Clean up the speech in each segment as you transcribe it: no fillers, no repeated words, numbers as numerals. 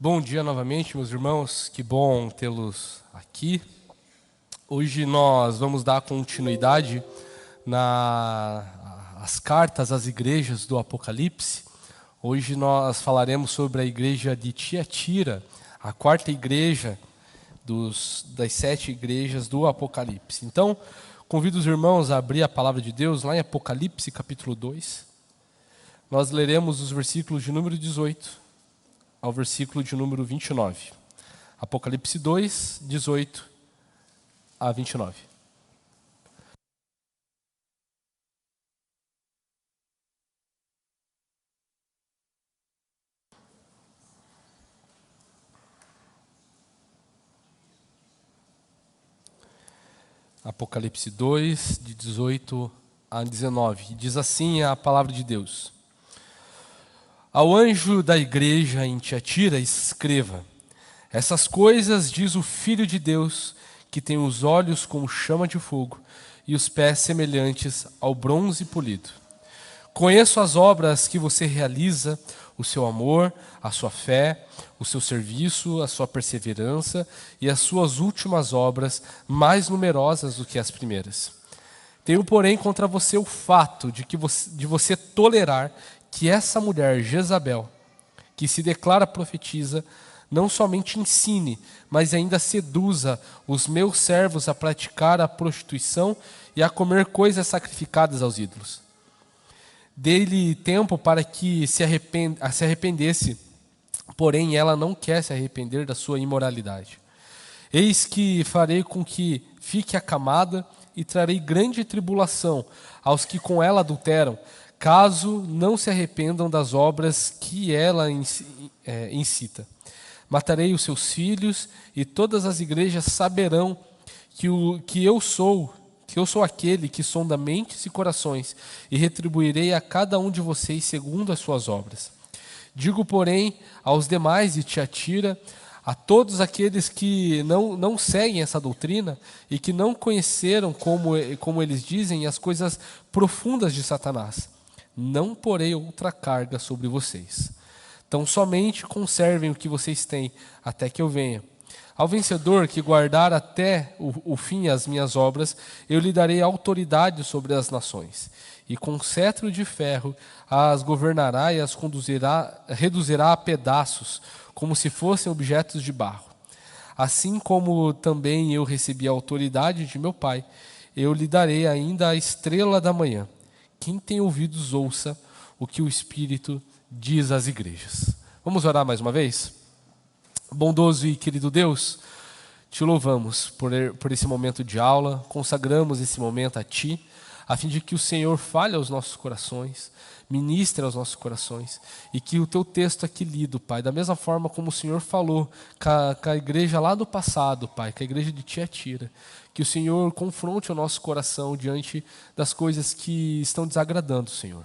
Bom dia novamente, meus irmãos, que bom tê-los aqui. Hoje nós vamos dar continuidade nas cartas às igrejas do Apocalipse. Hoje nós falaremos sobre a igreja de Tiatira, a quarta igreja das 7 igrejas do Apocalipse. Então, convido os irmãos a abrir a palavra de Deus lá em Apocalipse capítulo 2. Nós leremos os versículos de número 18 ao versículo de número 29. Apocalipse 2, 18 a 29. Apocalipse 2, de 18 a 19. Diz assim a palavra de Deus: Ao anjo da igreja em Tiatira escreva: Essas coisas diz o Filho de Deus, que tem os olhos como chama de fogo e os pés semelhantes ao bronze polido. Conheço as obras que você realiza, o seu amor, a sua fé, o seu serviço, a sua perseverança e as suas últimas obras, mais numerosas do que as primeiras. Tenho, porém, contra você o fato de você tolerar que essa mulher, Jezabel, que se declara profetisa, não somente ensine, mas ainda seduza os meus servos a praticar a prostituição e a comer coisas sacrificadas aos ídolos. Dei-lhe tempo para que se arrependesse, porém ela não quer se arrepender da sua imoralidade. Eis que farei com que fique acamada e trarei grande tribulação aos que com ela adulteram, caso não se arrependam das obras que ela incita. Matarei os seus filhos e todas as igrejas saberão que eu sou aquele que sonda mentes e corações, e retribuirei a cada um de vocês segundo as suas obras. Digo, porém, aos demais de Tiatira, a todos aqueles que não seguem essa doutrina e que não conheceram, como eles dizem, as coisas profundas de Satanás, não porei outra carga sobre vocês. Então somente conservem o que vocês têm, até que eu venha. Ao vencedor que guardar até o fim as minhas obras, eu lhe darei autoridade sobre as nações. E com cetro de ferro as governará e as reduzirá a pedaços, como se fossem objetos de barro. Assim como também eu recebi a autoridade de meu Pai, eu lhe darei ainda a estrela da manhã. Quem tem ouvidos, ouça o que o Espírito diz às igrejas. Vamos orar mais uma vez? Bondoso e querido Deus, te louvamos por esse momento de aula, consagramos esse momento a Ti, a fim de que o Senhor fale aos nossos corações, ministre aos nossos corações, e que o Teu texto aqui lido, Pai, da mesma forma como o Senhor falou com a igreja lá do passado, Pai, com a igreja de Tiatira, que o Senhor confronte o nosso coração diante das coisas que estão desagradando, Senhor.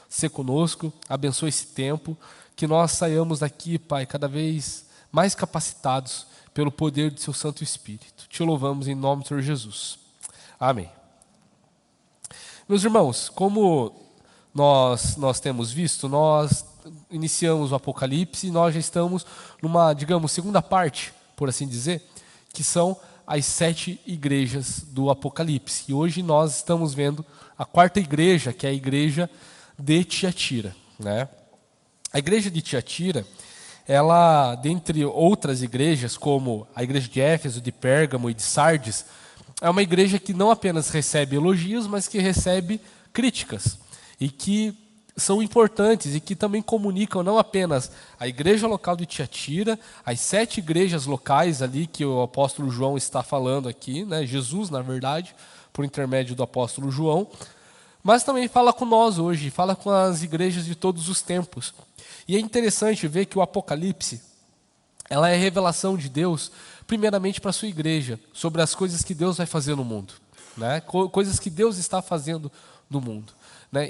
Sê conosco, abençoe esse tempo, que nós saiamos daqui, Pai, cada vez mais capacitados pelo poder do Seu Santo Espírito. Te louvamos em nome do Senhor Jesus. Amém. Meus irmãos, como nós temos visto, nós iniciamos o Apocalipse e nós já estamos numa, digamos, segunda parte, por assim dizer, que são as 7 igrejas do Apocalipse. E hoje nós estamos vendo a quarta igreja, que é a igreja de Tiatira, né? A igreja de Tiatira, ela, dentre outras igrejas, como a igreja de Éfeso, de Pérgamo e de Sardes, é uma igreja que não apenas recebe elogios, mas que recebe críticas, e que são importantes e que também comunicam não apenas a igreja local de Tiatira, as 7 igrejas locais ali que o apóstolo João está falando aqui, né? Jesus, na verdade, por intermédio do apóstolo João, mas também fala com nós hoje, fala com as igrejas de todos os tempos. E é interessante ver que o Apocalipse, ela é a revelação de Deus, primeiramente para a sua igreja, sobre as coisas que Deus vai fazer no mundo, né? Coisas que Deus está fazendo no mundo, né?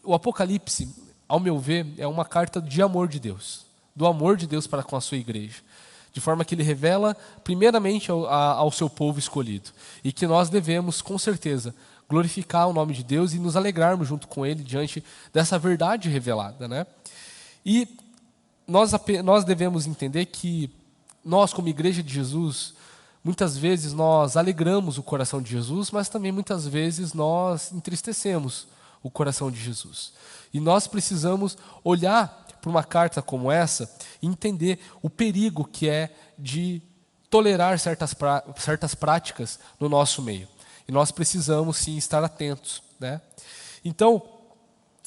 O Apocalipse, ao meu ver, é uma carta de amor de Deus, do amor de Deus para com a sua igreja, de forma que ele revela primeiramente ao seu povo escolhido, e que nós devemos, com certeza, glorificar o nome de Deus e nos alegrarmos junto com ele diante dessa verdade revelada, né? E nós devemos entender que nós, como Igreja de Jesus, muitas vezes nós alegramos o coração de Jesus, mas também muitas vezes nós entristecemos o coração de Jesus. E nós precisamos olhar para uma carta como essa e entender o perigo que é de tolerar certas práticas no nosso meio. E nós precisamos, sim, estar atentos, né? Então,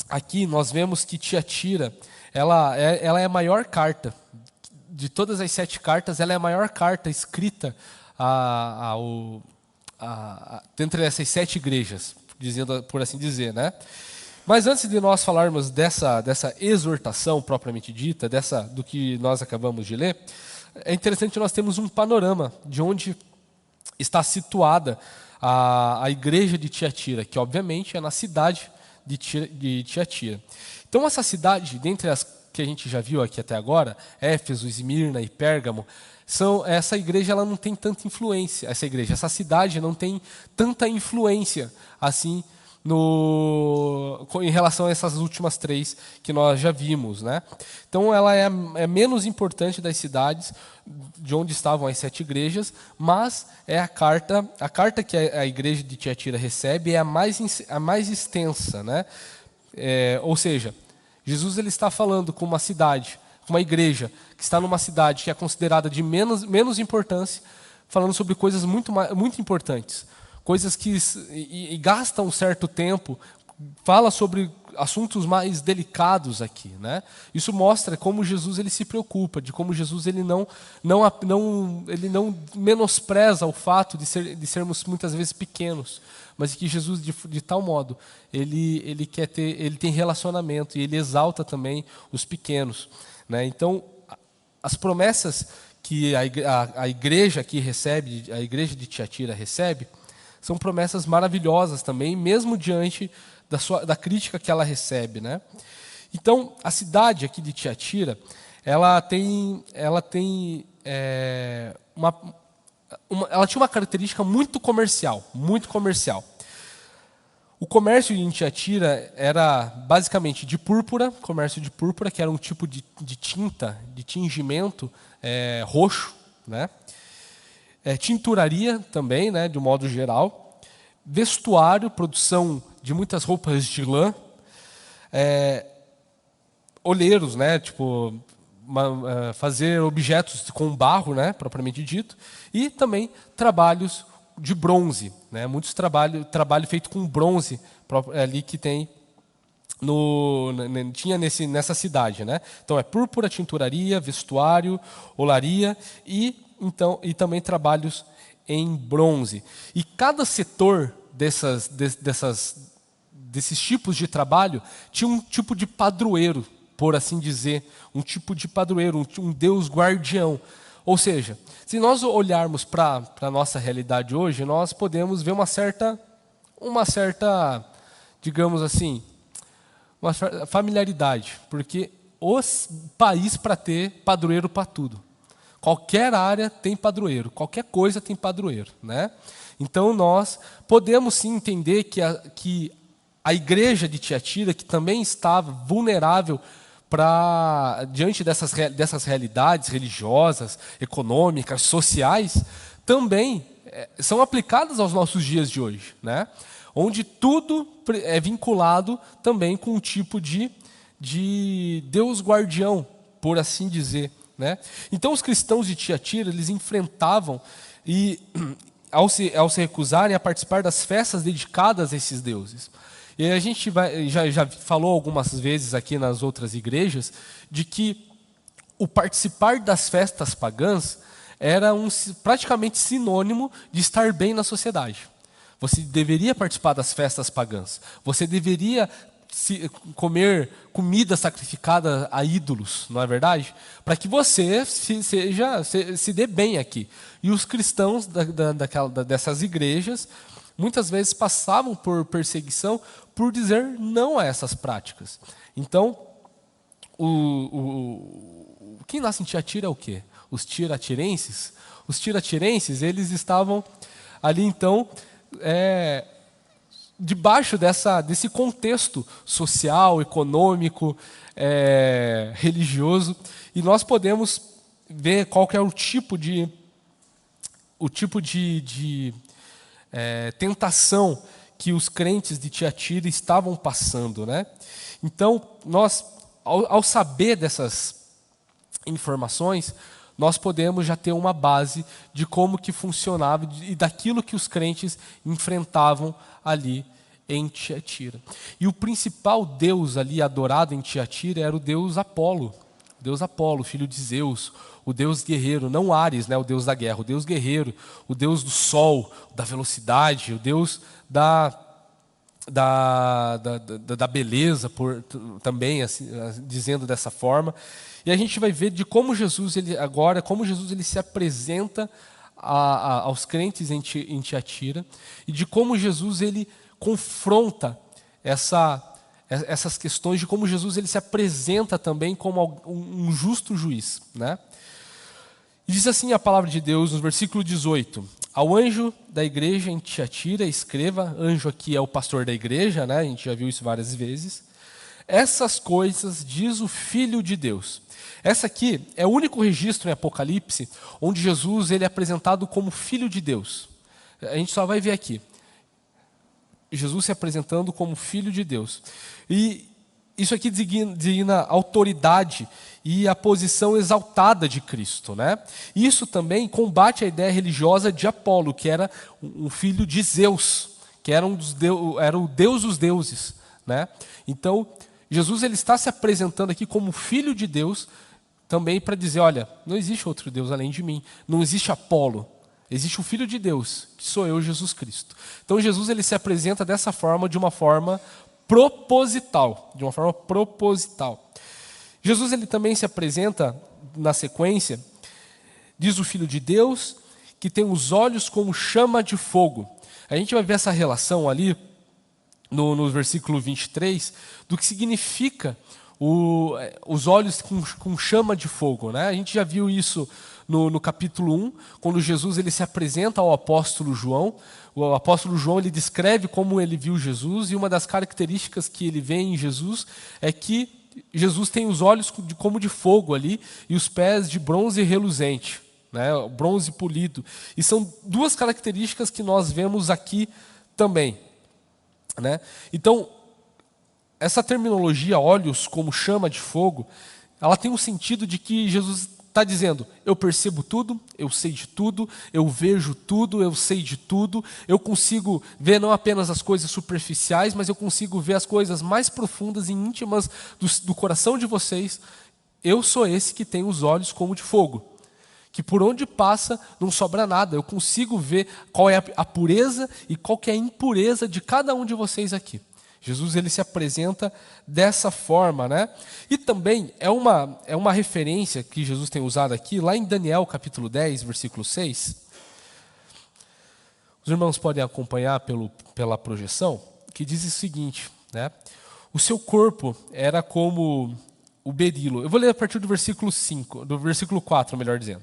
aqui nós vemos que Tiatira, ela é a maior carta. De todas as 7 cartas, ela é a maior carta escrita dentre essas 7 igrejas, por assim dizer, né? Mas antes de nós falarmos dessa exortação propriamente dita, do que nós acabamos de ler, é interessante nós termos um panorama de onde está situada a igreja de Tiatira, que obviamente é na cidade de Tiatira. Então essa cidade, dentre as que a gente já viu aqui até agora, Éfeso, Esmirna e Pérgamo, essa igreja ela não tem tanta influência, essa cidade não tem tanta influência assim em relação a essas últimas 3 que nós já vimos, né? Então ela é menos importante das cidades de onde estavam as 7 igrejas, mas é a carta que a igreja de Tiatira recebe é a mais extensa, né? Ou seja, Jesus ele está falando com uma cidade, com uma igreja que está numa cidade que é considerada de menos importância, falando sobre coisas muito importantes. Coisas que gastam um certo tempo, fala sobre assuntos mais delicados aqui, né? Isso mostra como Jesus ele se preocupa, de como Jesus ele não menospreza o fato de sermos muitas vezes pequenos, mas que Jesus de tal modo ele tem relacionamento e ele exalta também os pequenos, né? Então as promessas que a igreja aqui recebe, a igreja de Tiatira recebe, são promessas maravilhosas também, mesmo diante da crítica que ela recebe, né? Então, a cidade aqui de Tiatira, ela tinha uma característica muito comercial, muito comercial. O comércio em Tiatira era basicamente de púrpura, comércio de púrpura, que era um tipo de tinta, de tingimento roxo, né? Tinturaria também, né, de um modo geral, vestuário, produção de muitas roupas de lã, olheiros, né, tipo fazer objetos com barro, né, propriamente dito, e também trabalhos de bronze, né, muitos trabalho feito com bronze ali que tinha nessa cidade, né? Então é púrpura, tinturaria, vestuário, olaria e também trabalhos em bronze. E cada setor desses tipos de trabalho tinha um tipo de padroeiro, por assim dizer, um tipo de padroeiro, um deus guardião. Ou seja, se nós olharmos para a nossa realidade hoje, nós podemos ver uma certa, digamos assim, uma familiaridade, porque o país para ter padroeiro para tudo. Qualquer área tem padroeiro, qualquer coisa tem padroeiro, né? Então nós podemos sim entender que a igreja de Tiatira, que também estava vulnerável diante dessas realidades religiosas, econômicas, sociais, também são aplicadas aos nossos dias de hoje, né? Onde tudo é vinculado também com um tipo de Deus guardião, por assim dizer, né? Então os cristãos de Tiatira, eles enfrentavam e ao se recusarem a participar das festas dedicadas a esses deuses. E a gente já falou algumas vezes aqui nas outras igrejas de que o participar das festas pagãs era praticamente sinônimo de estar bem na sociedade. Você deveria participar das festas pagãs. Você deveria comer comida sacrificada a ídolos, não é verdade? Para que você se dê bem aqui. E os cristãos dessas igrejas muitas vezes passavam por perseguição por dizer não a essas práticas. Então, quem nasce em Tiatira é o quê? Os tiratirenses? Os tiratirenses, eles estavam ali então debaixo desse contexto social, econômico, religioso, e nós podemos ver qual que é o tipo de tentação que os crentes de Tiatira estavam passando, né? Então, nós, ao saber dessas informações, nós podemos já ter uma base de como que funcionava e daquilo que os crentes enfrentavam ali em Tiatira. E o principal deus ali adorado em Tiatira era o deus Apolo, filho de Zeus, o deus guerreiro, não Ares, né, o deus da guerra, o deus guerreiro, o deus do sol, da velocidade, o deus da beleza, também assim, dizendo dessa forma. E a gente vai ver de como Jesus ele se apresenta aos crentes em Tiatira, e de como Jesus ele confronta essas questões, de como Jesus ele se apresenta também como um justo juiz, né? E diz assim a palavra de Deus no versículo 18: ao anjo da igreja em Tiatira escreva, anjo aqui é o pastor da igreja, né? A gente já viu isso várias vezes. Essas coisas diz o Filho de Deus. Essa aqui é o único registro em Apocalipse onde Jesus ele é apresentado como Filho de Deus. A gente só vai ver aqui Jesus se apresentando como Filho de Deus. E isso aqui designa a autoridade e a posição exaltada de Cristo, né? Isso também combate a ideia religiosa de Apolo, que era um filho de Zeus, que era o deus dos deuses, né? Então, Jesus ele está se apresentando aqui como Filho de Deus, também para dizer, olha, não existe outro Deus além de mim, não existe Apolo, existe o Filho de Deus, que sou eu, Jesus Cristo. Então, Jesus ele se apresenta dessa forma, de uma forma proposital, Jesus ele também se apresenta na sequência, diz o Filho de Deus, que tem os olhos como chama de fogo. A gente vai ver essa relação ali no versículo 23, do que significa os olhos com chama de fogo, né? A gente já viu isso no capítulo 1, quando Jesus ele se apresenta ao apóstolo João. O apóstolo João ele descreve como ele viu Jesus, e uma das características que ele vê em Jesus é que Jesus tem os olhos como de fogo ali e os pés de bronze reluzente, né? Bronze polido. E são duas características que nós vemos aqui também, né? Então, essa terminologia, olhos como chama de fogo, ela tem um sentido de que Jesus está dizendo, eu percebo tudo, eu sei de tudo, eu vejo tudo, eu sei de tudo, eu consigo ver não apenas as coisas superficiais, mas eu consigo ver as coisas mais profundas e íntimas do coração de vocês. Eu sou esse que tem os olhos como de fogo, que por onde passa não sobra nada, eu consigo ver qual é a pureza e qual que é a impureza de cada um de vocês aqui. Jesus ele se apresenta dessa forma, né? E também é uma referência que Jesus tem usado aqui, lá em Daniel capítulo 10, versículo 6. Os irmãos podem acompanhar pela projeção, que diz o seguinte, né? O seu corpo era como o berilo. Eu vou ler a partir do versículo 5, do versículo 4, melhor dizendo.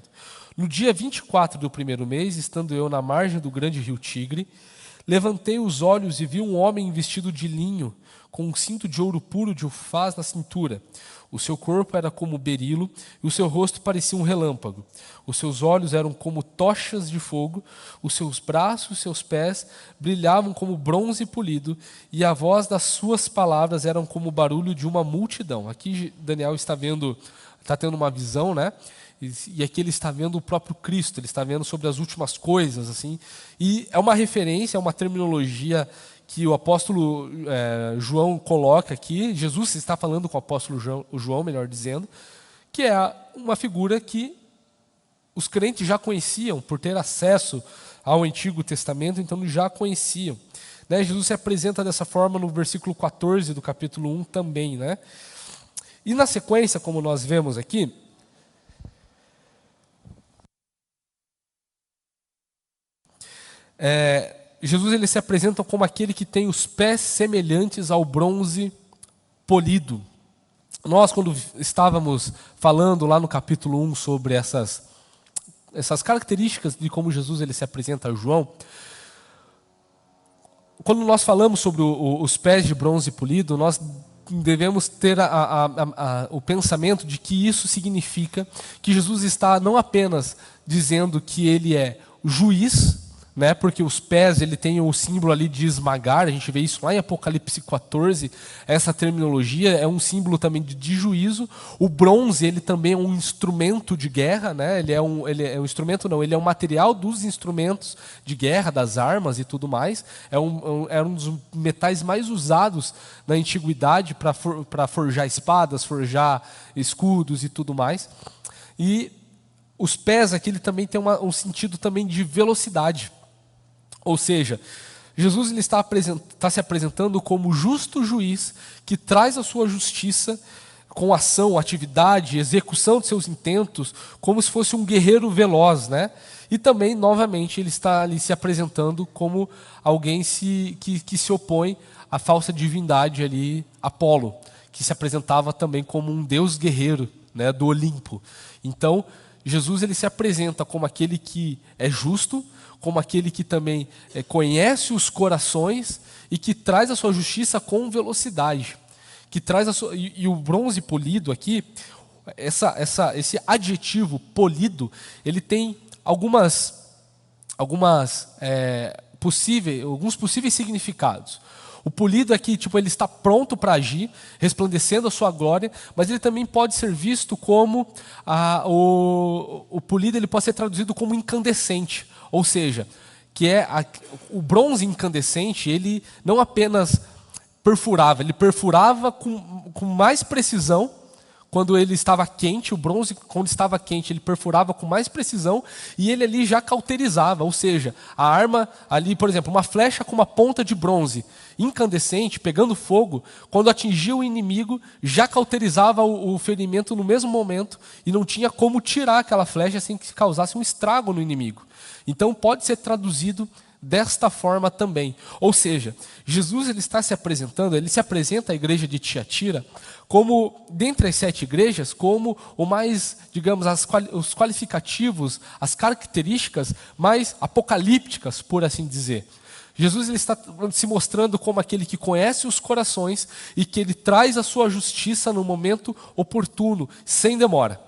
No dia 24 do primeiro mês, estando eu na margem do grande rio Tigre, levantei os olhos e vi um homem vestido de linho, com um cinto de ouro puro de Ufaz na cintura. O seu corpo era como berilo, e o seu rosto parecia um relâmpago. Os seus olhos eram como tochas de fogo, os seus braços e seus pés brilhavam como bronze polido, e a voz das suas palavras eram como o barulho de uma multidão. Aqui Daniel está tendo uma visão, né? E aqui ele está vendo o próprio Cristo, ele está vendo sobre as últimas coisas, assim. E é uma referência, é uma terminologia que o apóstolo João coloca aqui. Jesus está falando com o apóstolo João, melhor dizendo, que é uma figura que os crentes já conheciam por ter acesso ao Antigo Testamento, então eles já conheciam, né? Jesus se apresenta dessa forma no versículo 14 do capítulo 1 também, né? E na sequência, como nós vemos aqui, Jesus ele se apresenta como aquele que tem os pés semelhantes ao bronze polido. Nós, quando estávamos falando lá no capítulo 1 sobre essas características de como Jesus ele se apresenta a João, quando nós falamos sobre os pés de bronze polido, nós devemos ter o pensamento de que isso significa que Jesus está não apenas dizendo que ele é o juiz, né, porque os pés, ele tem o símbolo ali de esmagar, a gente vê isso lá em Apocalipse 14, essa terminologia é um símbolo também de juízo. O bronze, ele também é um instrumento de guerra, né, ele é um instrumento, não, ele é um material dos instrumentos de guerra, das armas e tudo mais, era um dos metais mais usados na antiguidade para forjar espadas, forjar escudos e tudo mais. E os pés aqui, ele também tem um sentido também de velocidade. Ou seja, Jesus ele está se apresentando como justo juiz que traz a sua justiça com ação, atividade, execução de seus intentos, como se fosse um guerreiro veloz, né? E também, novamente, ele está ali se apresentando como alguém que se opõe à falsa divindade ali, Apolo, que se apresentava também como um deus guerreiro, né, do Olimpo. Então, Jesus ele se apresenta como aquele que é justo, como aquele que também conhece os corações e que traz a sua justiça com velocidade. Que traz e o bronze polido aqui, esse adjetivo polido, ele tem alguns possíveis significados. O polido aqui, ele está pronto para agir, resplandecendo a sua glória, mas ele também pode ser visto como o polido, ele pode ser traduzido como incandescente, ou seja, o bronze incandescente, ele não apenas perfurava, ele perfurava com mais precisão. Quando ele estava quente, o bronze, quando estava quente, ele perfurava com mais precisão e ele ali já cauterizava, ou seja, a arma ali, por exemplo, uma flecha com uma ponta de bronze incandescente, pegando fogo, quando atingia o inimigo, já cauterizava o ferimento no mesmo momento e não tinha como tirar aquela flecha sem que causasse um estrago no inimigo. Então pode ser traduzido desta forma também. Ou seja, Jesus ele está se apresentando, ele se apresenta à igreja de Tiatira como, dentre as 7 igrejas, como o mais, digamos, os qualificativos, as características mais apocalípticas, por assim dizer. Jesus ele está se mostrando como aquele que conhece os corações e que ele traz a sua justiça no momento oportuno, sem demora.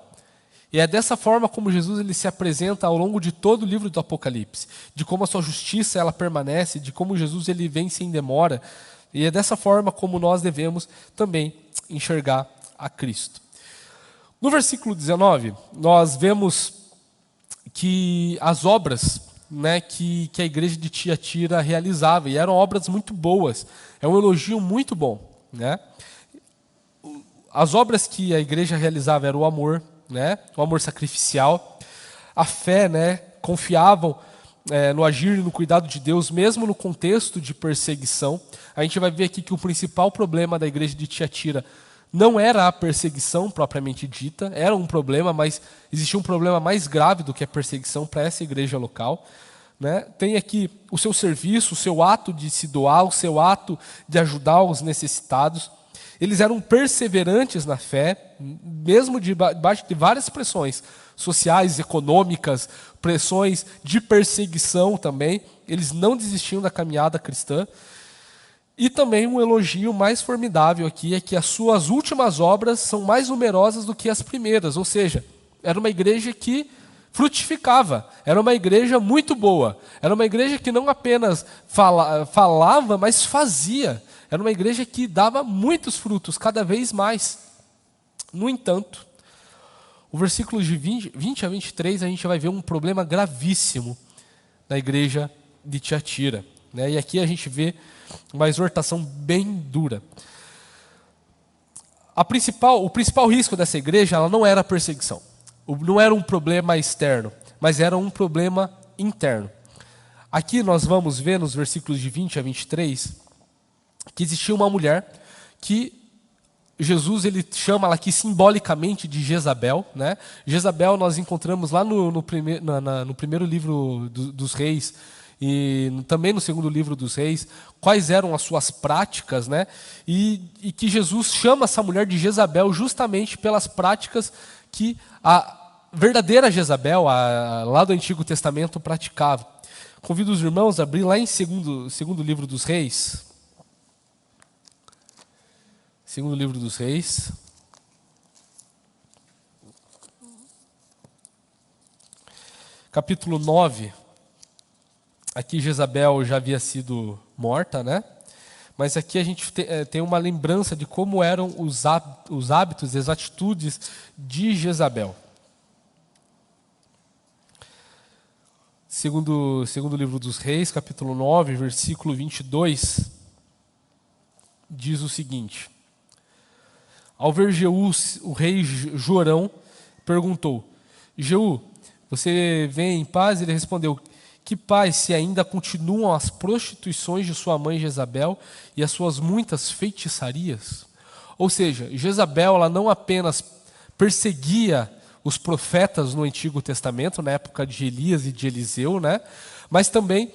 E é dessa forma como Jesus ele se apresenta ao longo de todo o livro do Apocalipse, de como a sua justiça ela permanece, de como Jesus ele vem sem demora, e é dessa forma como nós devemos também enxergar a Cristo. No versículo 19, nós vemos que as obras, né, que a igreja de Tiatira realizava, e eram obras muito boas, é um elogio muito bom, né? As obras que a igreja realizava eram o amor, né, o amor sacrificial, a fé, né, confiavam no agir e no cuidado de Deus, mesmo no contexto de perseguição. A gente vai ver aqui que o principal problema da igreja de Tiatira não era a perseguição propriamente dita, era um problema, mas existia um problema mais grave do que a perseguição para essa igreja local. Né? Tem aqui o seu serviço, o seu ato de se doar, o seu ato de ajudar os necessitados. Eles eram perseverantes na fé, mesmo debaixo de várias pressões sociais, econômicas, pressões de perseguição também. Eles não desistiam da caminhada cristã. E também um elogio mais formidável aqui é que as suas últimas obras são mais numerosas do que as primeiras. Ou seja, era uma igreja que frutificava, era uma igreja muito boa. Era uma igreja que não apenas falava, mas fazia. Era uma igreja que dava muitos frutos, cada vez mais. No entanto, o versículo de 20 a 23, a gente vai ver um problema gravíssimo na igreja de Tiatira. Né? E aqui a gente vê uma exortação bem dura. O principal risco dessa igreja ela não era a perseguição. Não era um problema externo, mas era um problema interno. Aqui nós vamos ver nos versículos de 20 a 23 que existia uma mulher que Jesus ele chama ela aqui simbolicamente de Jezabel. Né? Jezabel nós encontramos lá no primeiro livro dos reis e também no segundo livro dos reis, quais eram as suas práticas, né? E que Jesus chama essa mulher de Jezabel justamente pelas práticas que verdadeira Jezabel, lá do Antigo Testamento, praticava. Convido os irmãos a abrir lá em segundo livro dos Reis. Segundo livro dos Reis. Capítulo 9. Aqui Jezabel já havia sido morta, né? Mas aqui a gente tem uma lembrança de como eram os hábitos, as atitudes de Jezabel. Segundo livro dos Reis, capítulo 9, versículo 22, diz o seguinte: Ao ver Jeú, o rei Jorão perguntou: Jeú, você vem em paz? Ele respondeu: Que paz, se ainda continuam as prostituições de sua mãe Jezabel e as suas muitas feitiçarias? Ou seja, Jezabel, ela não apenas perseguia os profetas no Antigo Testamento, na época de Elias e de Eliseu, né? Mas também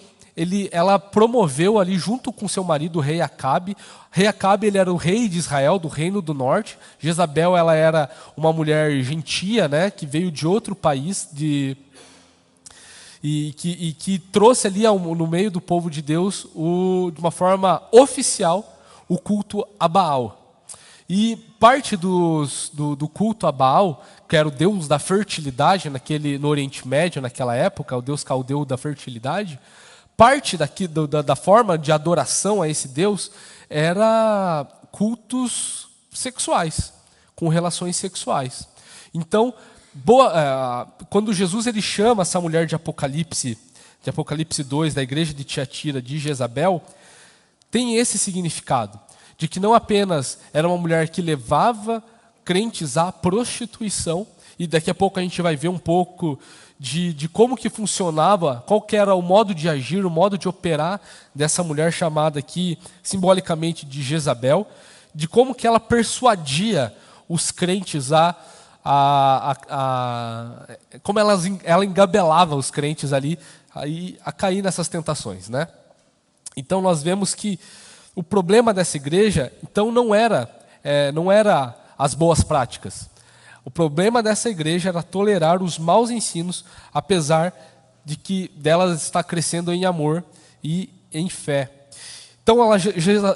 ela promoveu ali, junto com seu marido, o rei Acabe. Rei Acabe, ele era o rei de Israel, do reino do norte. Jezabel, ela era uma mulher gentia, né? Que veio de outro país, e que trouxe ali no meio do povo de Deus, de uma forma oficial, o culto a Baal. E parte do culto a Baal, que era o deus da fertilidade no Oriente Médio, naquela época, o deus caldeu da fertilidade, parte da forma de adoração a esse deus era cultos sexuais, com relações sexuais. Então, quando Jesus ele chama essa mulher de Apocalipse 2, da igreja de Tiatira, de Jezabel, tem esse significado, de que não apenas era uma mulher que levava crentes à prostituição, e daqui a pouco a gente vai ver um pouco de como que funcionava, qual que era o modo de agir, o modo de operar dessa mulher chamada aqui simbolicamente de Jezabel, de como que ela persuadia os crentes como ela engabelava os crentes ali a cair nessas tentações, né? Então nós vemos que o problema dessa igreja, então, não era as boas práticas. O problema dessa igreja era tolerar os maus ensinos, apesar de que dela estar crescendo em amor e em fé. Então,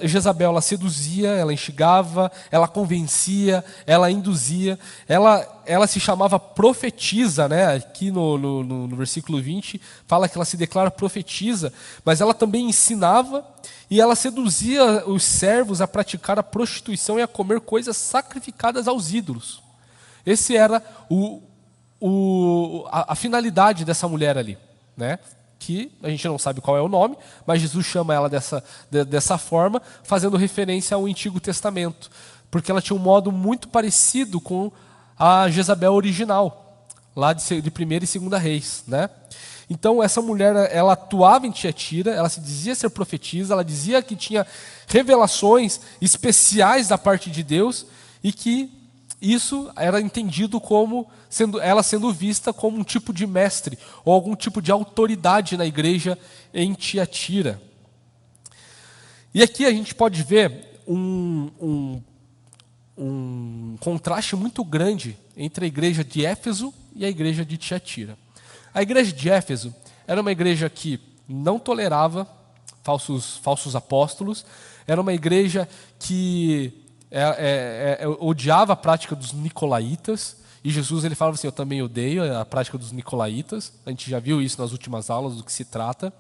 Jezabel, ela seduzia, ela instigava, ela convencia, ela induzia, ela se chamava profetisa, né? Aqui no versículo 20, fala que ela se declara profetisa, mas ela também ensinava e ela seduzia os servos a praticar a prostituição e a comer coisas sacrificadas aos ídolos. Esse era a finalidade dessa mulher ali, né? Que a gente não sabe qual é o nome, mas Jesus chama ela dessa forma, fazendo referência ao Antigo Testamento, porque ela tinha um modo muito parecido com a Jezabel original, lá de 1ª e 2ª Reis, né? Então essa mulher, ela atuava em Tiatira, ela se dizia ser profetisa, ela dizia que tinha revelações especiais da parte de Deus e que isso era entendido como ela sendo vista como um tipo de mestre ou algum tipo de autoridade na igreja em Tiatira. E aqui a gente pode ver um contraste muito grande entre a igreja de Éfeso e a igreja de Tiatira. A igreja de Éfeso era uma igreja que não tolerava falsos apóstolos, era uma igreja que odiava a prática dos nicolaítas, e Jesus ele falava assim: eu também odeio a prática dos nicolaítas. A gente já viu isso nas últimas aulas do que se trata.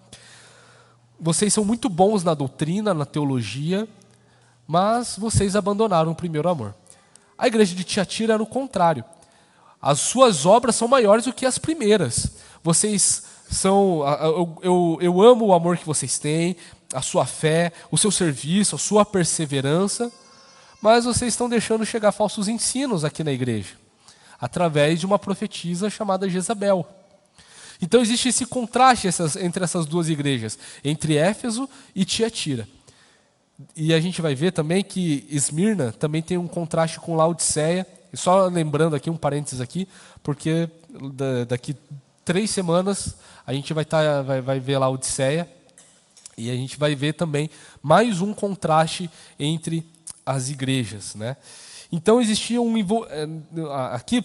Vocês são muito bons na doutrina, na teologia, mas vocês abandonaram o primeiro amor. A igreja de Tiatira era o contrário. As suas obras são maiores do que as primeiras. Vocês são... Eu amo o amor que vocês têm, a sua fé, o seu serviço, a sua perseverança, mas vocês estão deixando chegar falsos ensinos aqui na igreja, através de uma profetisa chamada Jezabel. Então existe esse contraste entre essas duas igrejas, entre Éfeso e Tiatira. E a gente vai ver também que Esmirna também tem um contraste com Laodiceia. E só lembrando aqui, um parênteses aqui, porque daqui 3 semanas a gente vai ver Laodiceia, e a gente vai ver também mais um contraste entre as igrejas, né? Então existia aqui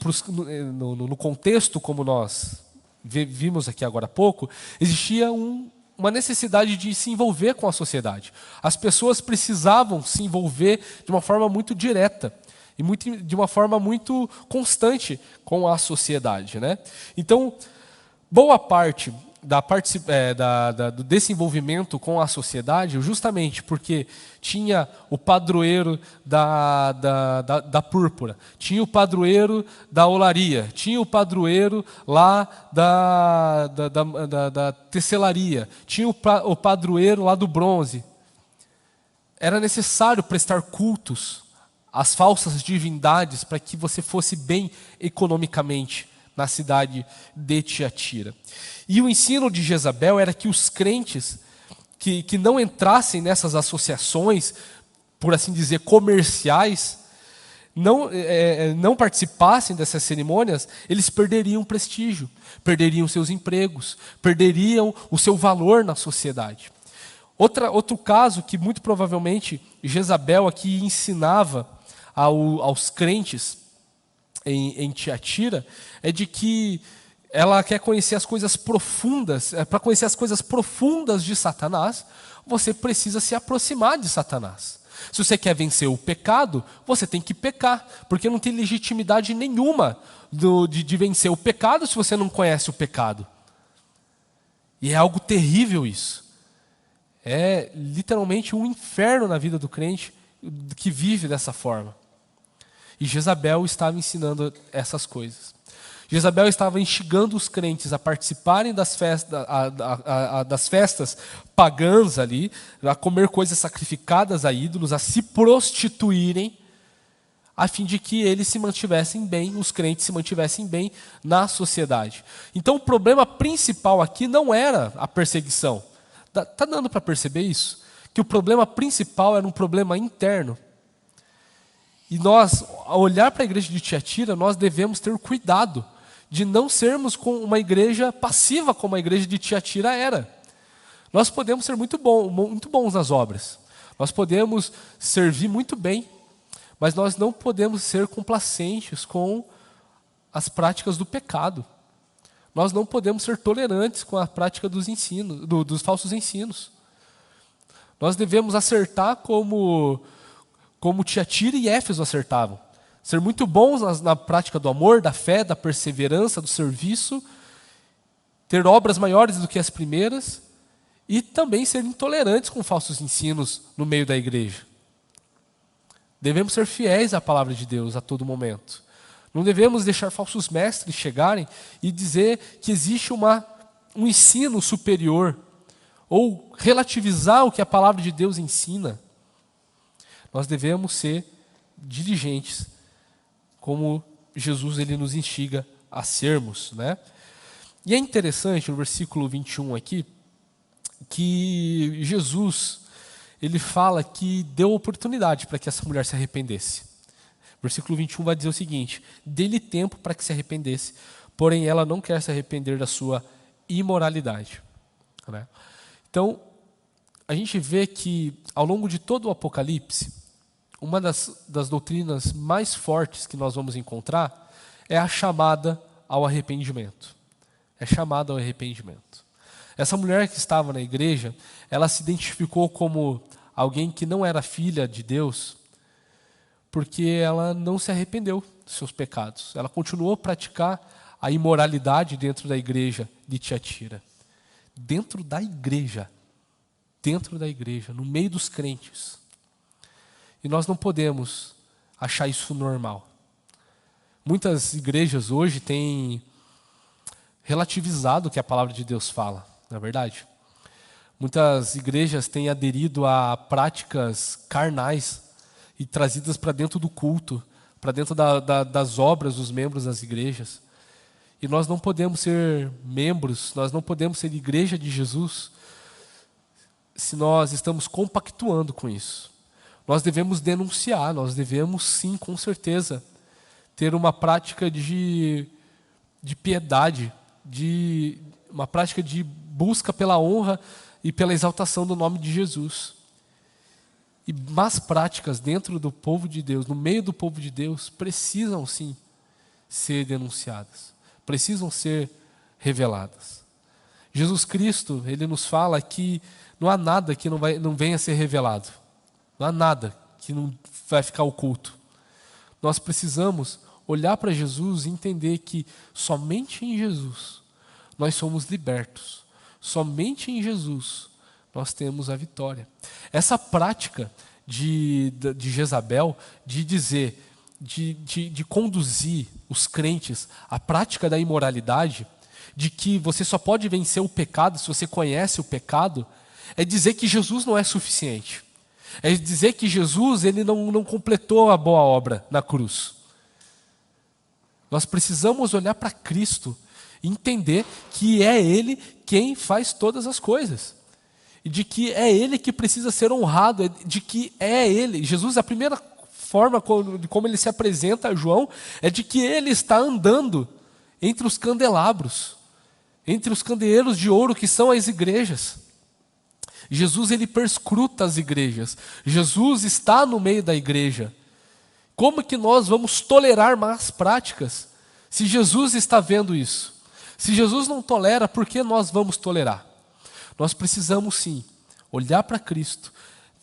no contexto como nós vimos aqui agora há pouco, existia uma necessidade de se envolver com a sociedade. As pessoas precisavam se envolver de uma forma muito direta e de uma forma muito constante com a sociedade, né? Então, boa parte do desenvolvimento com a sociedade, justamente porque tinha o padroeiro da púrpura, tinha o padroeiro da olaria, tinha o padroeiro lá da tecelaria, tinha o padroeiro lá do bronze. Era necessário prestar cultos às falsas divindades para que você fosse bem economicamente na cidade de Tiatira. E o ensino de Jezabel era que os crentes que não entrassem nessas associações, por assim dizer, comerciais, não participassem dessas cerimônias, eles perderiam prestígio, perderiam seus empregos, perderiam o seu valor na sociedade. Outro caso que muito provavelmente Jezabel aqui ensinava aos crentes em Tiatira é de que ela quer conhecer as coisas profundas. Para conhecer as coisas profundas de Satanás, você precisa se aproximar de Satanás. Se você quer vencer o pecado, você tem que pecar, porque não tem legitimidade nenhuma de vencer o pecado se você não conhece o pecado. E é algo terrível isso. É literalmente um inferno na vida do crente que vive dessa forma. E Jezabel estava ensinando essas coisas. Jezabel estava instigando os crentes a participarem das festas pagãs ali, a comer coisas sacrificadas a ídolos, a se prostituírem, a fim de que eles se mantivessem bem, os crentes se mantivessem bem na sociedade. Então o problema principal aqui não era a perseguição. Está dando para perceber isso? Que o problema principal era um problema interno. E nós, ao olhar para a igreja de Tiatira, nós devemos ter cuidado de não sermos com uma igreja passiva como a igreja de Tiatira era. Nós podemos ser muito bons nas obras. Nós podemos servir muito bem, mas nós não podemos ser complacentes com as práticas do pecado. Nós não podemos ser tolerantes com a prática dos falsos ensinos. Nós devemos acertar como Tiatira e Éfeso acertavam. Ser muito bons na prática do amor, da fé, da perseverança, do serviço, ter obras maiores do que as primeiras e também ser intolerantes com falsos ensinos no meio da igreja. Devemos ser fiéis à palavra de Deus a todo momento. Não devemos deixar falsos mestres chegarem e dizer que existe um ensino superior ou relativizar o que a palavra de Deus ensina. Nós devemos ser diligentes, como Jesus ele nos instiga a sermos, né? E é interessante no versículo 21 aqui, que Jesus ele fala que deu oportunidade para que essa mulher se arrependesse. Versículo 21 vai dizer o seguinte: dê-lhe tempo para que se arrependesse, porém ela não quer se arrepender da sua imoralidade. Né? Então, a gente vê que ao longo de todo o Apocalipse, uma das doutrinas mais fortes que nós vamos encontrar é a chamada ao arrependimento. É chamada ao arrependimento. Essa mulher que estava na igreja, ela se identificou como alguém que não era filha de Deus, porque ela não se arrependeu dos seus pecados. Ela continuou a praticar a imoralidade dentro da igreja de Tiatira. Dentro da igreja, no meio dos crentes. E nós não podemos achar isso normal. Muitas igrejas hoje têm relativizado o que a palavra de Deus fala, não é verdade? Muitas igrejas têm aderido a práticas carnais e trazidas para dentro do culto, para dentro das obras dos membros das igrejas. E nós não podemos ser membros, nós não podemos ser igreja de Jesus se nós estamos compactuando com isso. Nós devemos denunciar, nós devemos sim, com certeza, ter uma prática de piedade, uma prática de busca pela honra e pela exaltação do nome de Jesus. E más práticas dentro do povo de Deus, no meio do povo de Deus, precisam sim ser denunciadas, precisam ser reveladas. Jesus Cristo, ele nos fala que não há nada que não venha a ser revelado, não há nada que não vai ficar oculto. Nós precisamos olhar para Jesus e entender que somente em Jesus nós somos libertos, somente em Jesus nós temos a vitória. Essa prática de Jezabel, de dizer, de conduzir os crentes à prática da imoralidade, de que você só pode vencer o pecado se você conhece o pecado, é dizer que Jesus não é suficiente. É dizer que Jesus ele não completou a boa obra na cruz. Nós precisamos olhar para Cristo e entender que é Ele quem faz todas as coisas. E de que é Ele que precisa ser honrado, de que é Ele. Jesus, a primeira forma de como Ele se apresenta a João, é de que Ele está andando entre os candelabros, entre os candeeiros de ouro que são as igrejas. Jesus, Ele perscruta as igrejas. Jesus está no meio da igreja. Como que nós vamos tolerar más práticas se Jesus está vendo isso? Se Jesus não tolera, por que nós vamos tolerar? Nós precisamos sim olhar para Cristo,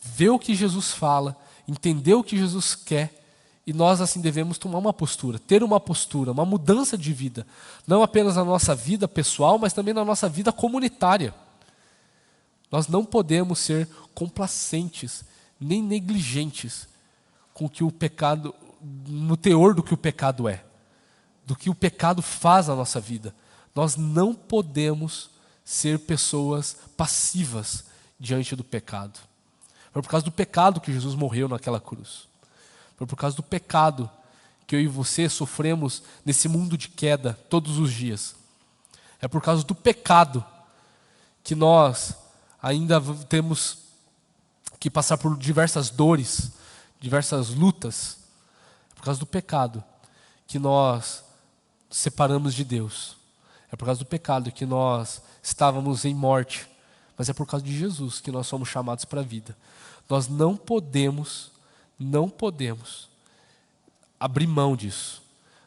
ver o que Jesus fala, entender o que Jesus quer, e nós assim devemos tomar uma postura, ter uma postura, uma mudança de vida, não apenas na nossa vida pessoal, mas também na nossa vida comunitária. Nós não podemos ser complacentes, nem negligentes com o que o pecado, no teor do que o pecado é, do que o pecado faz na nossa vida. Nós não podemos ser pessoas passivas diante do pecado. Foi por causa do pecado que Jesus morreu naquela cruz. Foi por causa do pecado que eu e você sofremos nesse mundo de queda todos os dias. É por causa do pecado que nós ainda temos que passar por diversas dores, diversas lutas. É por causa do pecado que nós separamos de Deus. É por causa do pecado que nós estávamos em morte. Mas é por causa de Jesus que nós somos chamados para a vida. Nós não podemos abrir mão disso.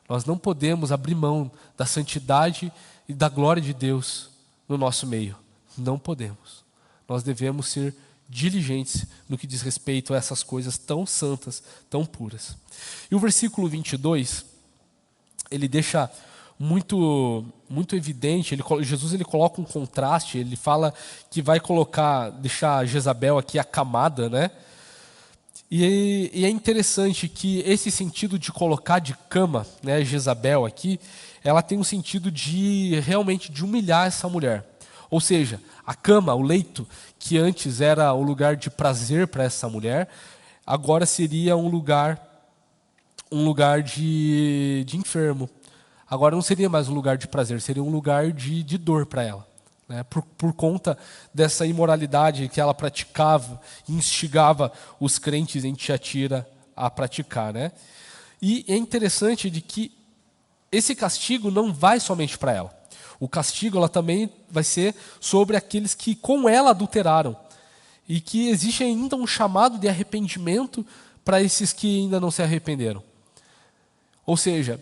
Nós não podemos abrir mão da santidade e da glória de Deus no nosso meio. Não podemos. Nós devemos ser diligentes no que diz respeito a essas coisas tão santas, tão puras. E o versículo 22, ele deixa muito evidente, Jesus ele coloca um contraste, ele fala que vai deixar Jezabel aqui acamada, né? E é interessante que esse sentido de colocar de cama, né, Jezabel aqui, ela tem um sentido de realmente de humilhar essa mulher. Ou seja, a cama, o leito, que antes era o lugar de prazer para essa mulher, agora seria um lugar de enfermo. Agora não seria mais um lugar de prazer, seria um lugar de dor para ela, né? Por conta dessa imoralidade que ela praticava e instigava os crentes em Tiatira a praticar, né? E é interessante de que esse castigo não vai somente para ela. O castigo ela também vai ser sobre aqueles que com ela adulteraram. E que existe ainda um chamado de arrependimento para esses que ainda não se arrependeram. Ou seja,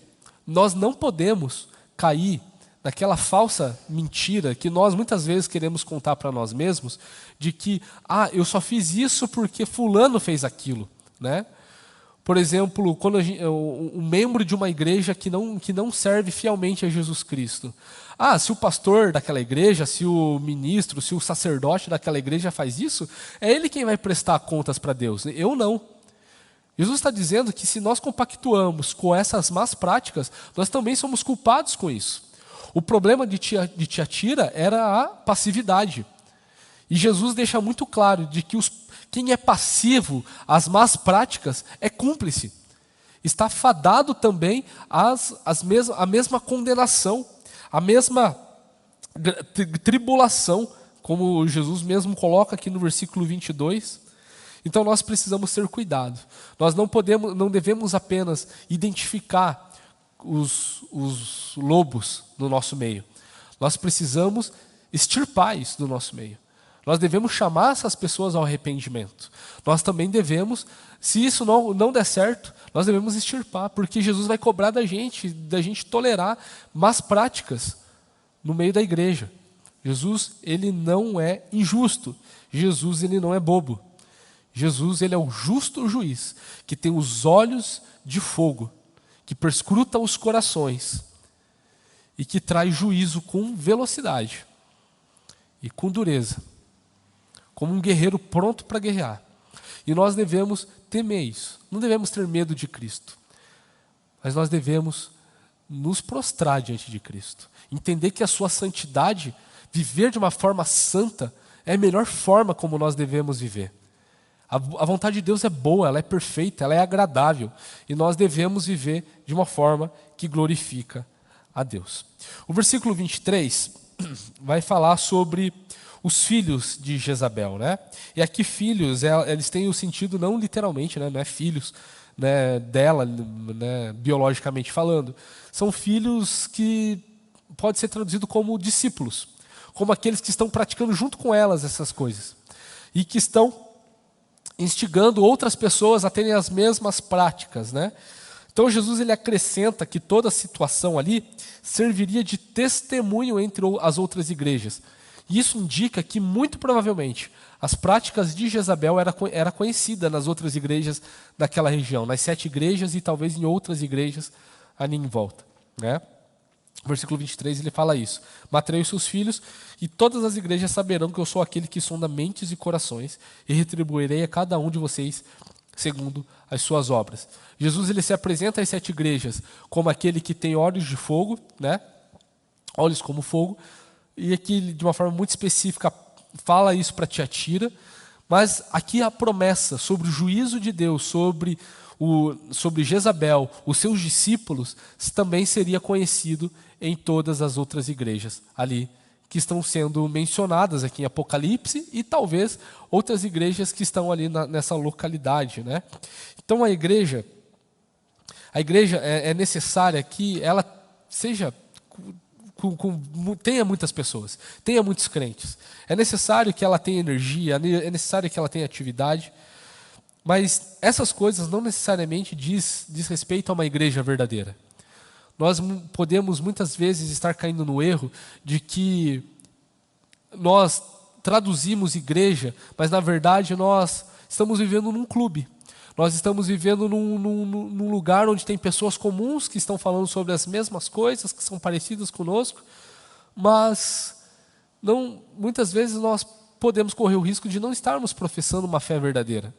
nós não podemos cair naquela falsa mentira que nós muitas vezes queremos contar para nós mesmos, de que, eu só fiz isso porque fulano fez aquilo, né? Por exemplo, quando um membro de uma igreja que não serve fielmente a Jesus Cristo. Se o pastor daquela igreja, se o ministro, se o sacerdote daquela igreja faz isso, é ele quem vai prestar contas para Deus, eu não. Jesus está dizendo que se nós compactuamos com essas más práticas, nós também somos culpados com isso. O problema de Tiatira era a passividade. E Jesus deixa muito claro de que quem é passivo às más práticas é cúmplice. Está fadado também a mesma condenação, a mesma tribulação, como Jesus mesmo coloca aqui no versículo 22. Então nós precisamos ter cuidado. Nós não devemos apenas identificar os lobos no nosso meio. Nós precisamos extirpar isso do nosso meio. Nós devemos chamar essas pessoas ao arrependimento. Nós também devemos, se isso não der certo, nós devemos extirpar, porque Jesus vai cobrar da gente tolerar más práticas no meio da igreja. Jesus, ele não é injusto. Jesus, ele não é bobo. Jesus, ele é o justo juiz, que tem os olhos de fogo, que perscruta os corações e que traz juízo com velocidade e com dureza, como um guerreiro pronto para guerrear. E nós devemos temer isso. Não devemos ter medo de Cristo, mas nós devemos nos prostrar diante de Cristo. Entender que a sua santidade, viver de uma forma santa, é a melhor forma como nós devemos viver. A vontade de Deus é boa, ela é perfeita, ela é agradável. E nós devemos viver de uma forma que glorifica a Deus. O versículo 23 vai falar sobre os filhos de Jezabel, né? E aqui filhos, eles têm o sentido não literalmente, né? Não é filhos, né, dela, né, biologicamente falando. São filhos que pode ser traduzido como discípulos, como aqueles que estão praticando junto com elas essas coisas e que estão instigando outras pessoas a terem as mesmas práticas, né? Então Jesus, ele acrescenta que toda a situação ali serviria de testemunho entre as outras igrejas. E isso indica que, muito provavelmente, as práticas de Jezabel era conhecida nas outras igrejas daquela região, nas 7 igrejas e talvez em outras igrejas ali em volta, né? Versículo 23, ele fala isso. Matarei os seus filhos e todas as igrejas saberão que eu sou aquele que sonda mentes e corações e retribuirei a cada um de vocês segundo as suas obras. Jesus, ele se apresenta às 7 igrejas como aquele que tem olhos de fogo, né? Olhos como fogo, e aqui de uma forma muito específica fala isso para Tiatira, mas aqui a promessa sobre o juízo de Deus, sobre Jezabel, os seus discípulos, também seria conhecido em todas as outras igrejas ali, que estão sendo mencionadas aqui em Apocalipse, e talvez outras igrejas que estão ali nessa localidade, né? Então a igreja é necessária que ela seja tenha muitas pessoas, tenha muitos crentes. É necessário que ela tenha energia, é necessário que ela tenha atividade, mas essas coisas não necessariamente diz respeito a uma igreja verdadeira. Nós podemos muitas vezes estar caindo no erro de que nós traduzimos igreja, mas na verdade nós estamos vivendo num clube. Nós estamos vivendo num lugar onde tem pessoas comuns que estão falando sobre as mesmas coisas, que são parecidas conosco, mas muitas vezes nós podemos correr o risco de não estarmos professando uma fé verdadeira.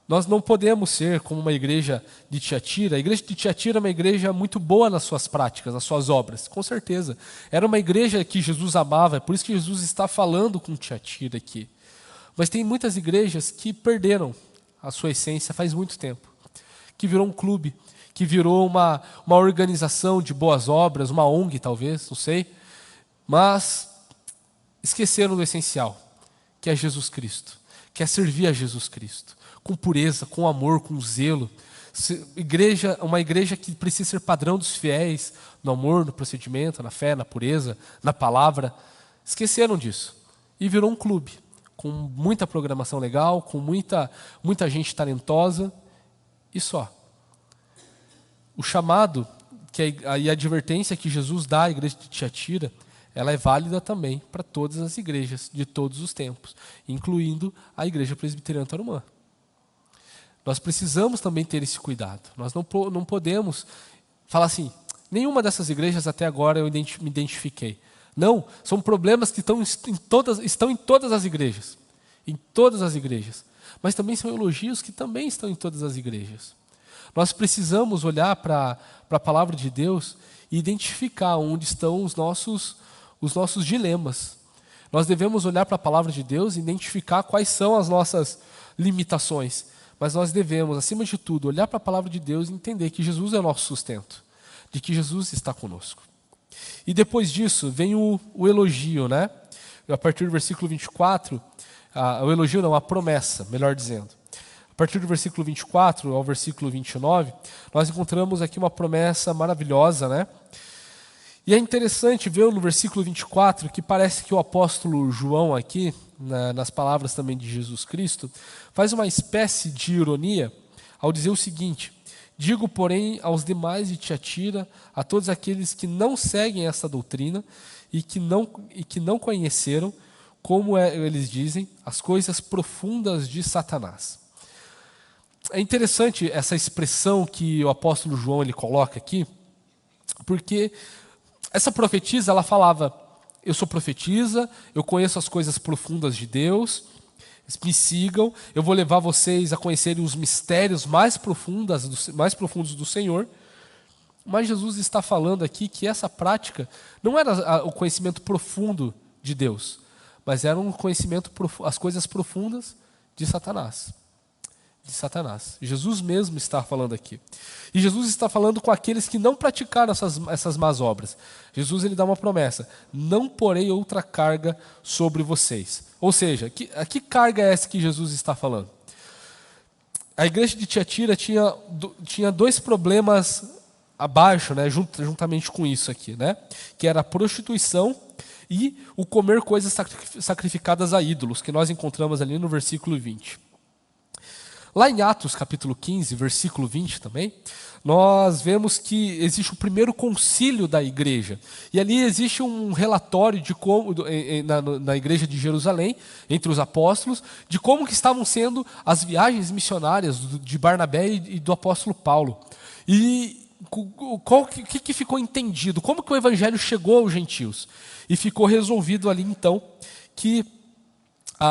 Nós não podemos ser como uma igreja de Tiatira. A igreja de Tiatira é uma igreja muito boa nas suas práticas, nas suas obras, com certeza. Era uma igreja que Jesus amava, é por isso que Jesus está falando com Tiatira aqui. Mas tem muitas igrejas que perderam a sua essência faz muito tempo, que virou um clube, que virou uma organização de boas obras, uma ONG talvez, não sei, mas esqueceram do essencial, que é Jesus Cristo, que é servir a Jesus Cristo, com pureza, com amor, com zelo. Uma igreja que precisa ser padrão dos fiéis, no amor, no procedimento, na fé, na pureza, na palavra. Esqueceram disso e virou um clube, com muita programação legal, com muita gente talentosa e só. O chamado e a advertência que Jesus dá à igreja de Tiatira, ela é válida também para todas as igrejas de todos os tempos, incluindo a igreja presbiteriana Tarumã. Nós precisamos também ter esse cuidado. Nós não podemos falar assim, nenhuma dessas igrejas até agora eu me identifiquei. Não, são problemas que estão em todas as igrejas. Em todas as igrejas. Mas também são elogios que também estão em todas as igrejas. Nós precisamos olhar para a palavra de Deus e identificar onde estão os nossos dilemas. Nós devemos olhar para a palavra de Deus e identificar quais são as nossas limitações. Mas nós devemos, acima de tudo, olhar para a palavra de Deus e entender que Jesus é o nosso sustento, de que Jesus está conosco. E depois disso vem o elogio, né? A partir do versículo 24, o elogio não, a promessa, melhor dizendo. A partir do versículo 24 ao versículo 29, nós encontramos aqui uma promessa maravilhosa, né? E é interessante ver no versículo 24 que parece que o apóstolo João aqui, nas palavras também de Jesus Cristo, faz uma espécie de ironia ao dizer o seguinte: digo, porém, aos demais de Tiatira, a todos aqueles que não seguem essa doutrina e que não conheceram, como eles dizem, as coisas profundas de Satanás. É interessante essa expressão que o apóstolo João ele coloca aqui, porque essa profetisa, ela falava: eu sou profetisa, eu conheço as coisas profundas de Deus, me sigam, eu vou levar vocês a conhecerem os mistérios mais profundos do Senhor. Mas Jesus está falando aqui que essa prática não era o conhecimento profundo de Deus, mas era um conhecimento, as coisas profundas de Satanás. De Satanás. Jesus mesmo está falando aqui. E Jesus está falando com aqueles que não praticaram essas más obras. Jesus ele dá uma promessa: não porei outra carga sobre vocês. Ou seja, que carga é essa que Jesus está falando? A igreja de Tiatira tinha dois problemas abaixo, né, juntamente com isso aqui, né, que era a prostituição e o comer coisas sacrificadas a ídolos, que nós encontramos ali no versículo 20. Lá em Atos capítulo 15, versículo 20 também, nós vemos que existe o primeiro concílio da igreja. E ali existe um relatório de como, na igreja de Jerusalém, entre os apóstolos, de como que estavam sendo as viagens missionárias de Barnabé e do apóstolo Paulo. E o que ficou entendido? Como que o evangelho chegou aos gentios? E ficou resolvido ali então que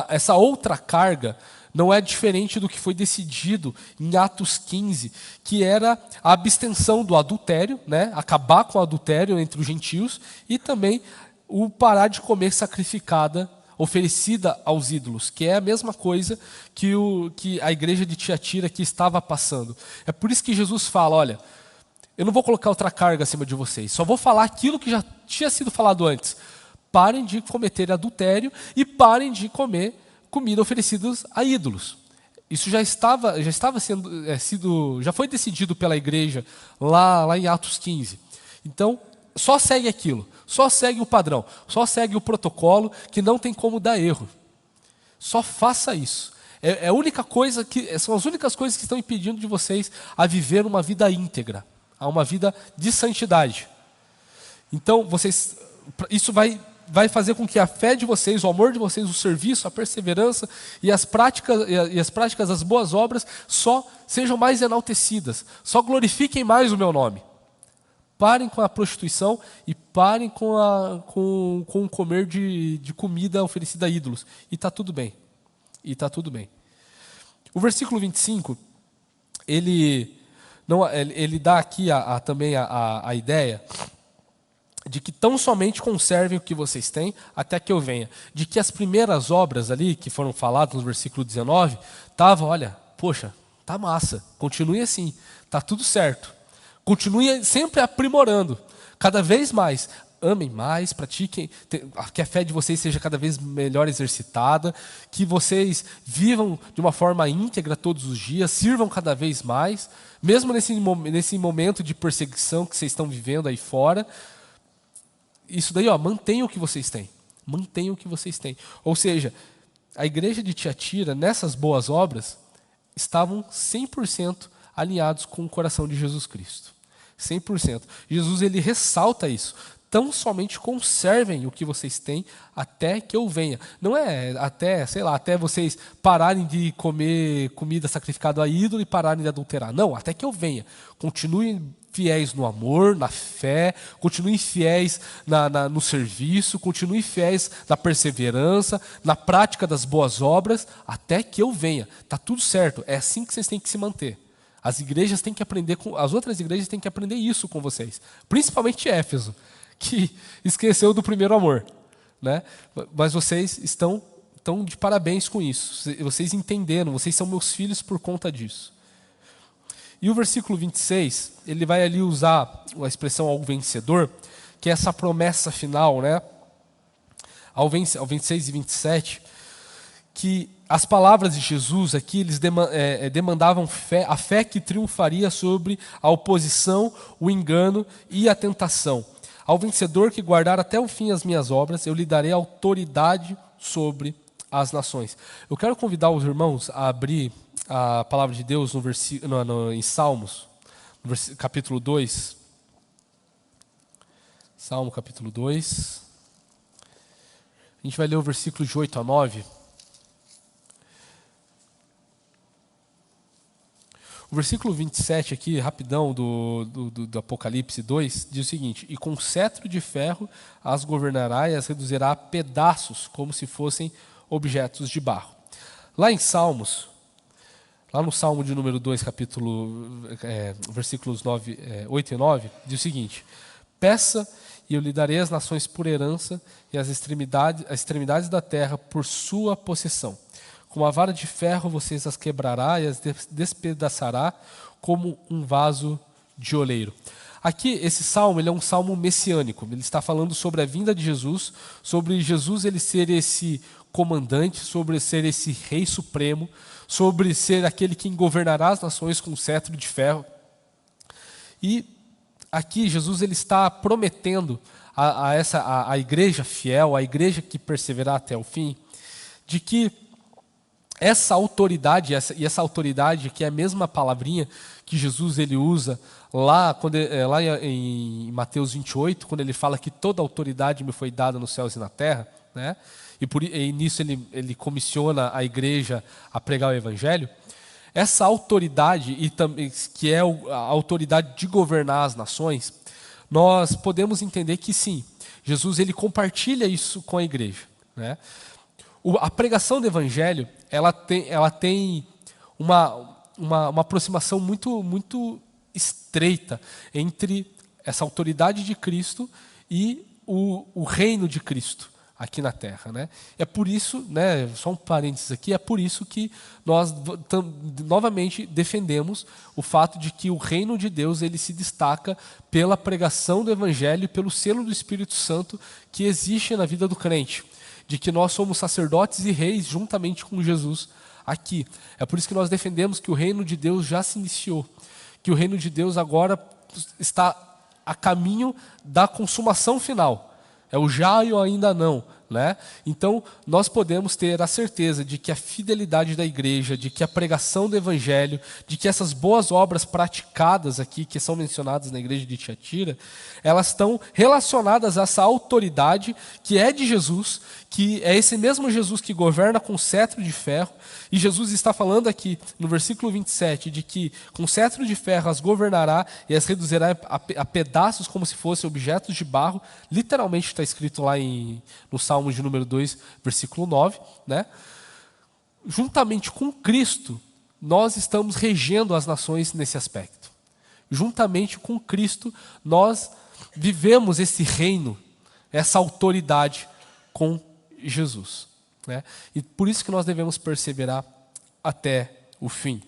essa outra carga não é diferente do que foi decidido em Atos 15, que era a abstenção do adultério, né? Acabar com o adultério entre os gentios, e também o parar de comer sacrificada, oferecida aos ídolos, que é a mesma coisa que a igreja de Tiatira que estava passando. É por isso que Jesus fala: olha, eu não vou colocar outra carga acima de vocês, só vou falar aquilo que já tinha sido falado antes. Parem de cometer adultério e parem de comer comida oferecidas a ídolos. Isso já foi decidido pela igreja lá em Atos 15. Então, só segue aquilo, só segue o padrão, só segue o protocolo, que não tem como dar erro. Só faça isso. A única coisa são as únicas coisas que estão impedindo de vocês a viver uma vida íntegra, a uma vida de santidade. Então, isso vai fazer com que a fé de vocês, o amor de vocês, o serviço, a perseverança e as práticas das boas obras só sejam mais enaltecidas, só glorifiquem mais o meu nome. Parem com a prostituição e parem com o comer de comida oferecida a ídolos. E está tudo bem. O versículo 25, ele dá aqui também a ideia de que tão somente conservem o que vocês têm até que eu venha. De que as primeiras obras ali, que foram faladas no versículo 19, estavam, olha, poxa, tá massa, continue assim, tá tudo certo. Continue sempre aprimorando, cada vez mais. Amem mais, pratiquem, que a fé de vocês seja cada vez melhor exercitada, que vocês vivam de uma forma íntegra todos os dias, sirvam cada vez mais, mesmo nesse momento de perseguição que vocês estão vivendo aí fora. Isso daí, mantenham o que vocês têm. Mantenham o que vocês têm. Ou seja, a igreja de Tiatira, nessas boas obras, estavam 100% alinhados com o coração de Jesus Cristo. 100%. Jesus ele ressalta isso. Tão somente conservem o que vocês têm até que eu venha. Não é até vocês pararem de comer comida sacrificada a ídolo e pararem de adulterar. Não, até que eu venha. Continuem fiéis no amor, na fé, continuem fiéis no serviço, continuem fiéis na perseverança, na prática das boas obras, até que eu venha. Está tudo certo, é assim que vocês têm que se manter. As outras igrejas têm que aprender isso com vocês, principalmente Éfeso, que esqueceu do primeiro amor, né? Mas vocês estão de parabéns com isso, vocês entenderam, vocês são meus filhos por conta disso. E o versículo 26, ele vai ali usar a expressão ao vencedor, que é essa promessa final, né? Ao 26 e 27, que as palavras de Jesus aqui, eles demandavam a fé que triunfaria sobre a oposição, o engano e a tentação. Ao vencedor que guardar até o fim as minhas obras, eu lhe darei autoridade sobre as nações. Eu quero convidar os irmãos a abrir a palavra de Deus em Salmos, no capítulo 2. Salmo capítulo 2. A gente vai ler o versículo de 8 a 9. O versículo 27 aqui, rapidão, do Apocalipse 2, diz o seguinte: e com cetro de ferro as governará e as reduzirá a pedaços, como se fossem objetos de barro. Lá em Salmos, lá no Salmo de número 2, versículos 8 e 9, diz o seguinte: peça e eu lhe darei as nações por herança e as extremidades da terra por sua possessão. Com uma vara de ferro vocês as quebrará e as despedaçará como um vaso de oleiro. Aqui, esse salmo, ele é um salmo messiânico. Ele está falando sobre a vinda de Jesus, sobre Jesus ele ser esse comandante, sobre ser esse rei supremo, sobre ser aquele que governará as nações com um cetro de ferro. E aqui Jesus ele está prometendo a igreja fiel, a igreja que perseverar até o fim, de que essa autoridade, essa autoridade que é a mesma palavrinha que Jesus ele usa lá em Mateus 28, quando ele fala que toda autoridade me foi dada nos céus e na terra, né? E nisso ele comissiona a igreja a pregar o evangelho. Essa autoridade, que é a autoridade de governar as nações, nós podemos entender que sim, Jesus ele compartilha isso com a igreja, né? A pregação do evangelho, ela tem uma aproximação muito estreita entre essa autoridade de Cristo e o reino de Cristo aqui na terra, né? É por isso, né, só um parênteses aqui, é por isso que nós novamente defendemos o fato de que o reino de Deus ele se destaca pela pregação do evangelho e pelo selo do Espírito Santo que existe na vida do crente, de que nós somos sacerdotes e reis juntamente com Jesus aqui. É por isso que nós defendemos que o reino de Deus já se iniciou, que o reino de Deus agora está a caminho da consumação final. É o já e o ainda não, né? Então, nós podemos ter a certeza de que a fidelidade da igreja, de que a pregação do evangelho, de que essas boas obras praticadas aqui, que são mencionadas na igreja de Tiatira, elas estão relacionadas a essa autoridade que é de Jesus, que é esse mesmo Jesus que governa com cetro de ferro. E Jesus está falando aqui no versículo 27 de que com cetro de ferro as governará e as reduzirá a pedaços como se fossem objetos de barro. Literalmente está escrito lá no Salmo de número 2, versículo 9. Né? Juntamente com Cristo, nós estamos regendo as nações nesse aspecto. Juntamente com Cristo, nós vivemos esse reino, essa autoridade com Jesus. Né? E por isso que nós devemos perseverar até o fim.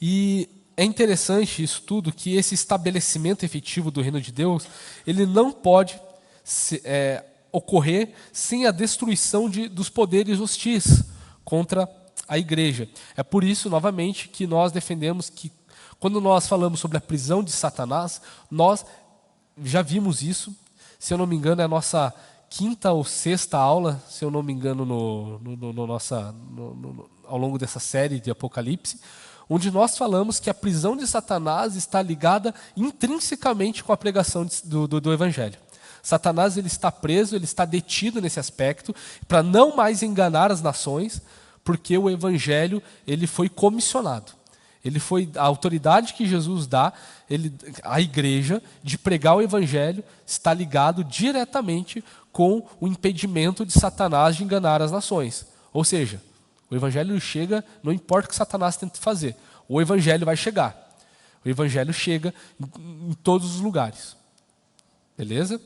E é interessante isso tudo, que esse estabelecimento efetivo do reino de Deus, ele não pode ocorrer sem a destruição dos poderes hostis contra a igreja. É por isso, novamente, que nós defendemos que, quando nós falamos sobre a prisão de Satanás, nós já vimos isso, se eu não me engano, é a nossa quinta ou sexta aula, se eu não me engano, ao longo dessa série de Apocalipse, onde nós falamos que a prisão de Satanás está ligada intrinsecamente com a pregação do Evangelho. Satanás ele está preso, ele está detido nesse aspecto, para não mais enganar as nações, porque o Evangelho ele foi comissionado. A autoridade que Jesus dá à igreja de pregar o Evangelho está ligado diretamente com o impedimento de Satanás de enganar as nações. Ou seja, o Evangelho chega, não importa o que Satanás tente fazer, o Evangelho vai chegar. O Evangelho chega em todos os lugares. Beleza?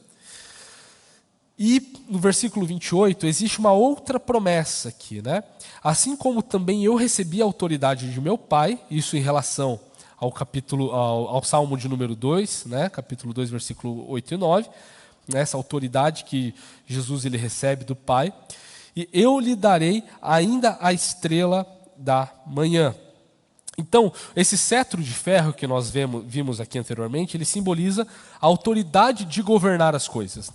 E no versículo 28 existe uma outra promessa aqui, né? Assim como também eu recebi a autoridade de meu Pai, isso em relação ao Salmo de número 2, né? Capítulo 2, versículo 8 e 9, né? Essa autoridade que Jesus ele recebe do Pai, e eu lhe darei ainda a estrela da manhã. Então, esse cetro de ferro que nós vimos aqui anteriormente, ele simboliza a autoridade de governar as coisas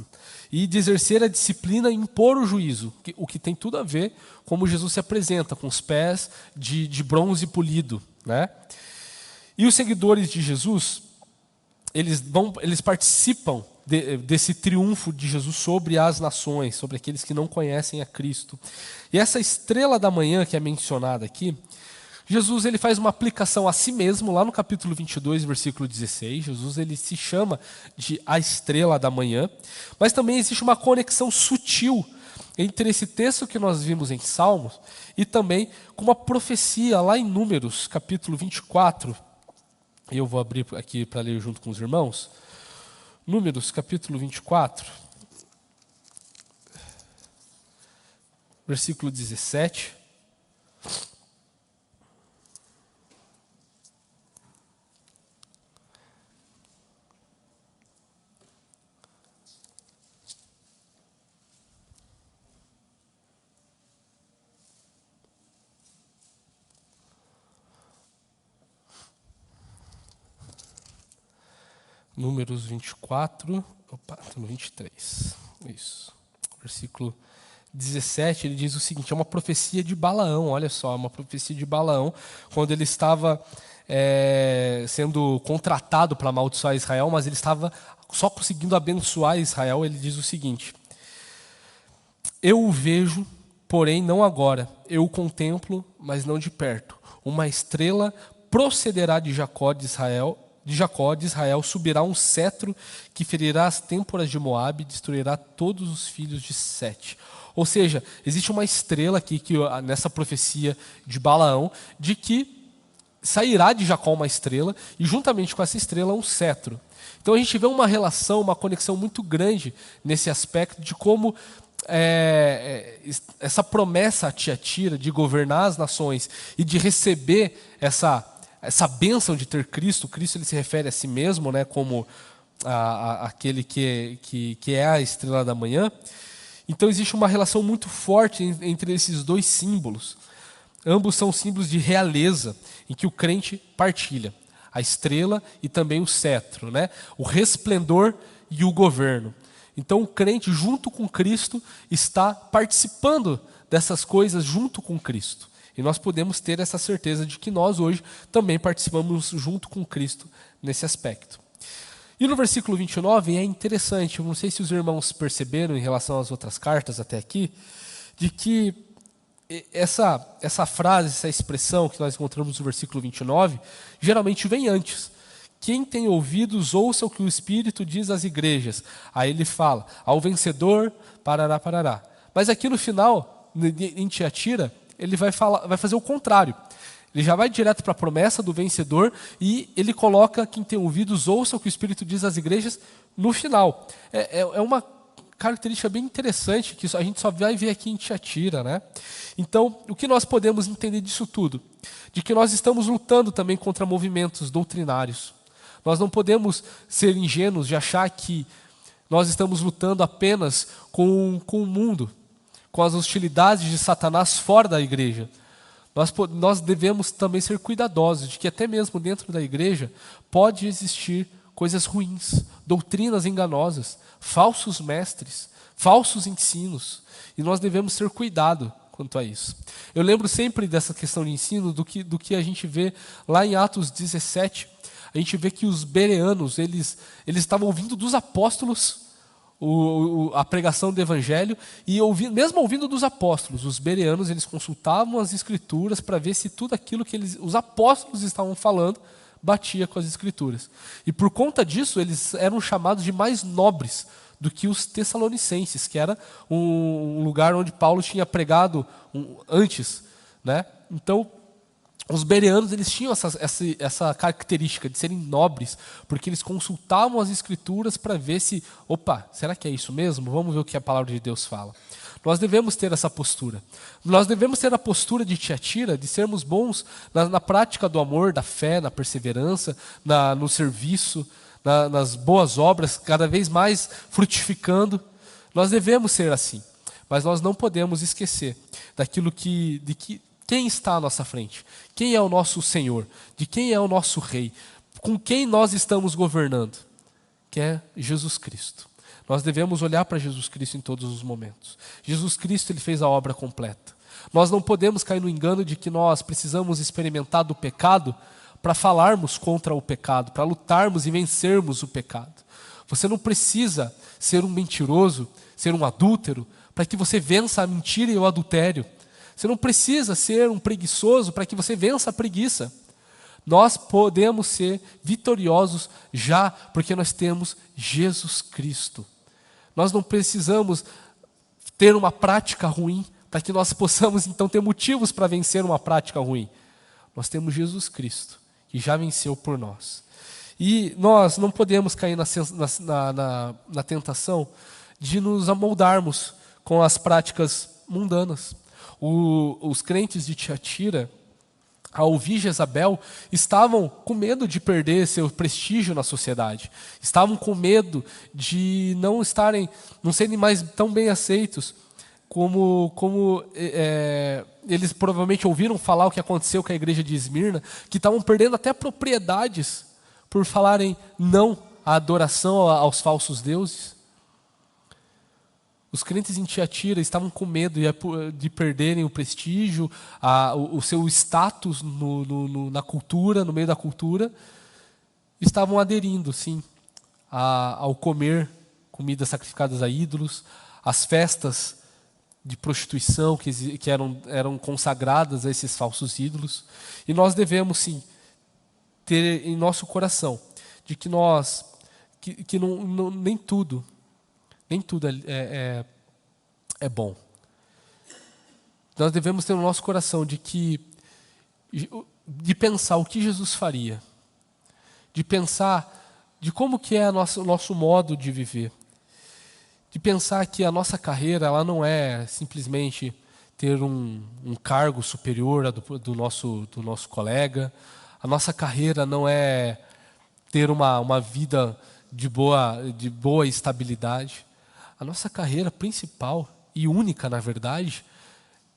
e de exercer a disciplina e impor o juízo, o que tem tudo a ver como Jesus se apresenta, com os pés de bronze polido, né? E os seguidores de Jesus, eles participam desse triunfo de Jesus sobre as nações, sobre aqueles que não conhecem a Cristo. E essa estrela da manhã que é mencionada aqui, Jesus ele faz uma aplicação a si mesmo, lá no capítulo 22, versículo 16. Jesus ele se chama de a estrela da manhã, mas também existe uma conexão sutil entre esse texto que nós vimos em Salmos e também com uma profecia lá em Números, capítulo 24. Eu vou abrir aqui para ler junto com os irmãos. Números, capítulo 24, versículo 17. Números 24, no 23, isso. Versículo 17, ele diz o seguinte, é uma profecia de Balaão, olha só, uma profecia de Balaão, quando ele estava sendo contratado para amaldiçoar Israel, mas ele estava só conseguindo abençoar Israel. Ele diz o seguinte: eu o vejo, porém não agora, eu o contemplo, mas não de perto. Uma estrela procederá de Jacó de Israel subirá um cetro que ferirá as têmporas de Moabe e destruirá todos os filhos de Sete. Ou seja, existe uma estrela aqui nessa profecia de Balaão, de que sairá de Jacó uma estrela e juntamente com essa estrela um cetro. Então a gente vê uma relação, uma conexão muito grande nesse aspecto de como essa promessa a Tiatira de governar as nações e de receber essa bênção de ter Cristo. Cristo ele se refere a si mesmo, né, como aquele que é a estrela da manhã. Então existe uma relação muito forte entre esses dois símbolos. Ambos são símbolos de realeza, em que o crente partilha. A estrela e também o cetro, né? O resplendor e o governo. Então o crente, junto com Cristo, está participando dessas coisas junto com Cristo. E nós podemos ter essa certeza de que nós hoje também participamos junto com Cristo nesse aspecto. E no versículo 29 é interessante, eu não sei se os irmãos perceberam em relação às outras cartas até aqui, de que essa frase, essa expressão que nós encontramos no versículo 29, geralmente vem antes. Quem tem ouvidos, ouça o que o Espírito diz às igrejas. Aí ele fala, ao vencedor, parará, parará. Mas aqui no final, em Tiatira, ele vai fazer o contrário. Ele já vai direto para a promessa do vencedor e ele coloca quem tem ouvidos, ouça o que o Espírito diz às igrejas no final. É uma característica bem interessante que a gente só vai ver aqui em Tiatira, né? Então, o que nós podemos entender disso tudo? De que nós estamos lutando também contra movimentos doutrinários. Nós não podemos ser ingênuos de achar que nós estamos lutando apenas com o mundo, com as hostilidades de Satanás fora da igreja. Nós devemos também ser cuidadosos de que até mesmo dentro da igreja pode existir coisas ruins, doutrinas enganosas, falsos mestres, falsos ensinos. E nós devemos ter cuidado quanto a isso. Eu lembro sempre dessa questão de ensino do que a gente vê lá em Atos 17. A gente vê que os bereanos, eles estavam ouvindo dos apóstolos a pregação do evangelho e mesmo ouvindo dos apóstolos, os bereanos eles consultavam as escrituras para ver se tudo aquilo que os apóstolos estavam falando batia com as escrituras. E por conta disso eles eram chamados de mais nobres do que os tessalonicenses, que era um lugar onde Paulo tinha pregado antes, né? Então os bereanos eles tinham essa característica de serem nobres, porque eles consultavam as escrituras para ver se, será que é isso mesmo? Vamos ver o que a palavra de Deus fala. Nós devemos ter essa postura. Nós devemos ter a postura de Tiatira, de sermos bons na prática do amor, da fé, na perseverança, no serviço, nas boas obras, cada vez mais frutificando. Nós devemos ser assim, mas nós não podemos esquecer daquilo que Quem está à nossa frente? Quem é o nosso Senhor? De quem é o nosso Rei? Com quem nós estamos governando? Que é Jesus Cristo. Nós devemos olhar para Jesus Cristo em todos os momentos. Jesus Cristo, ele fez a obra completa. Nós não podemos cair no engano de que nós precisamos experimentar do pecado para falarmos contra o pecado, para lutarmos e vencermos o pecado. Você não precisa ser um mentiroso, ser um adúltero, para que você vença a mentira e o adultério. Você não precisa ser um preguiçoso para que você vença a preguiça. Nós podemos ser vitoriosos já, porque nós temos Jesus Cristo. Nós não precisamos ter uma prática ruim para que nós possamos então ter motivos para vencer uma prática ruim. Nós temos Jesus Cristo, que já venceu por nós. E nós não podemos cair na tentação de nos amoldarmos com as práticas mundanas. Os crentes de Tiatira, ao ouvir Jezabel, estavam com medo de perder seu prestígio na sociedade. Estavam com medo de não serem mais tão bem aceitos como eles provavelmente ouviram falar o que aconteceu com a igreja de Esmirna, que estavam perdendo até propriedades por falarem não à adoração aos falsos deuses. Os crentes em Tiatira estavam com medo de perderem o prestígio, o seu status na cultura, no meio da cultura. Estavam aderindo, sim, ao comer comidas sacrificadas a ídolos, às festas de prostituição que eram consagradas a esses falsos ídolos. E nós devemos, sim, ter em nosso coração de que nem tudo é bom. Nós devemos ter no nosso coração de pensar o que Jesus faria, de pensar de como que é o nosso modo de viver, de pensar que a nossa carreira ela não é simplesmente ter um cargo superior do nosso colega, a nossa carreira não é ter uma vida de boa estabilidade. A nossa carreira principal e única, na verdade,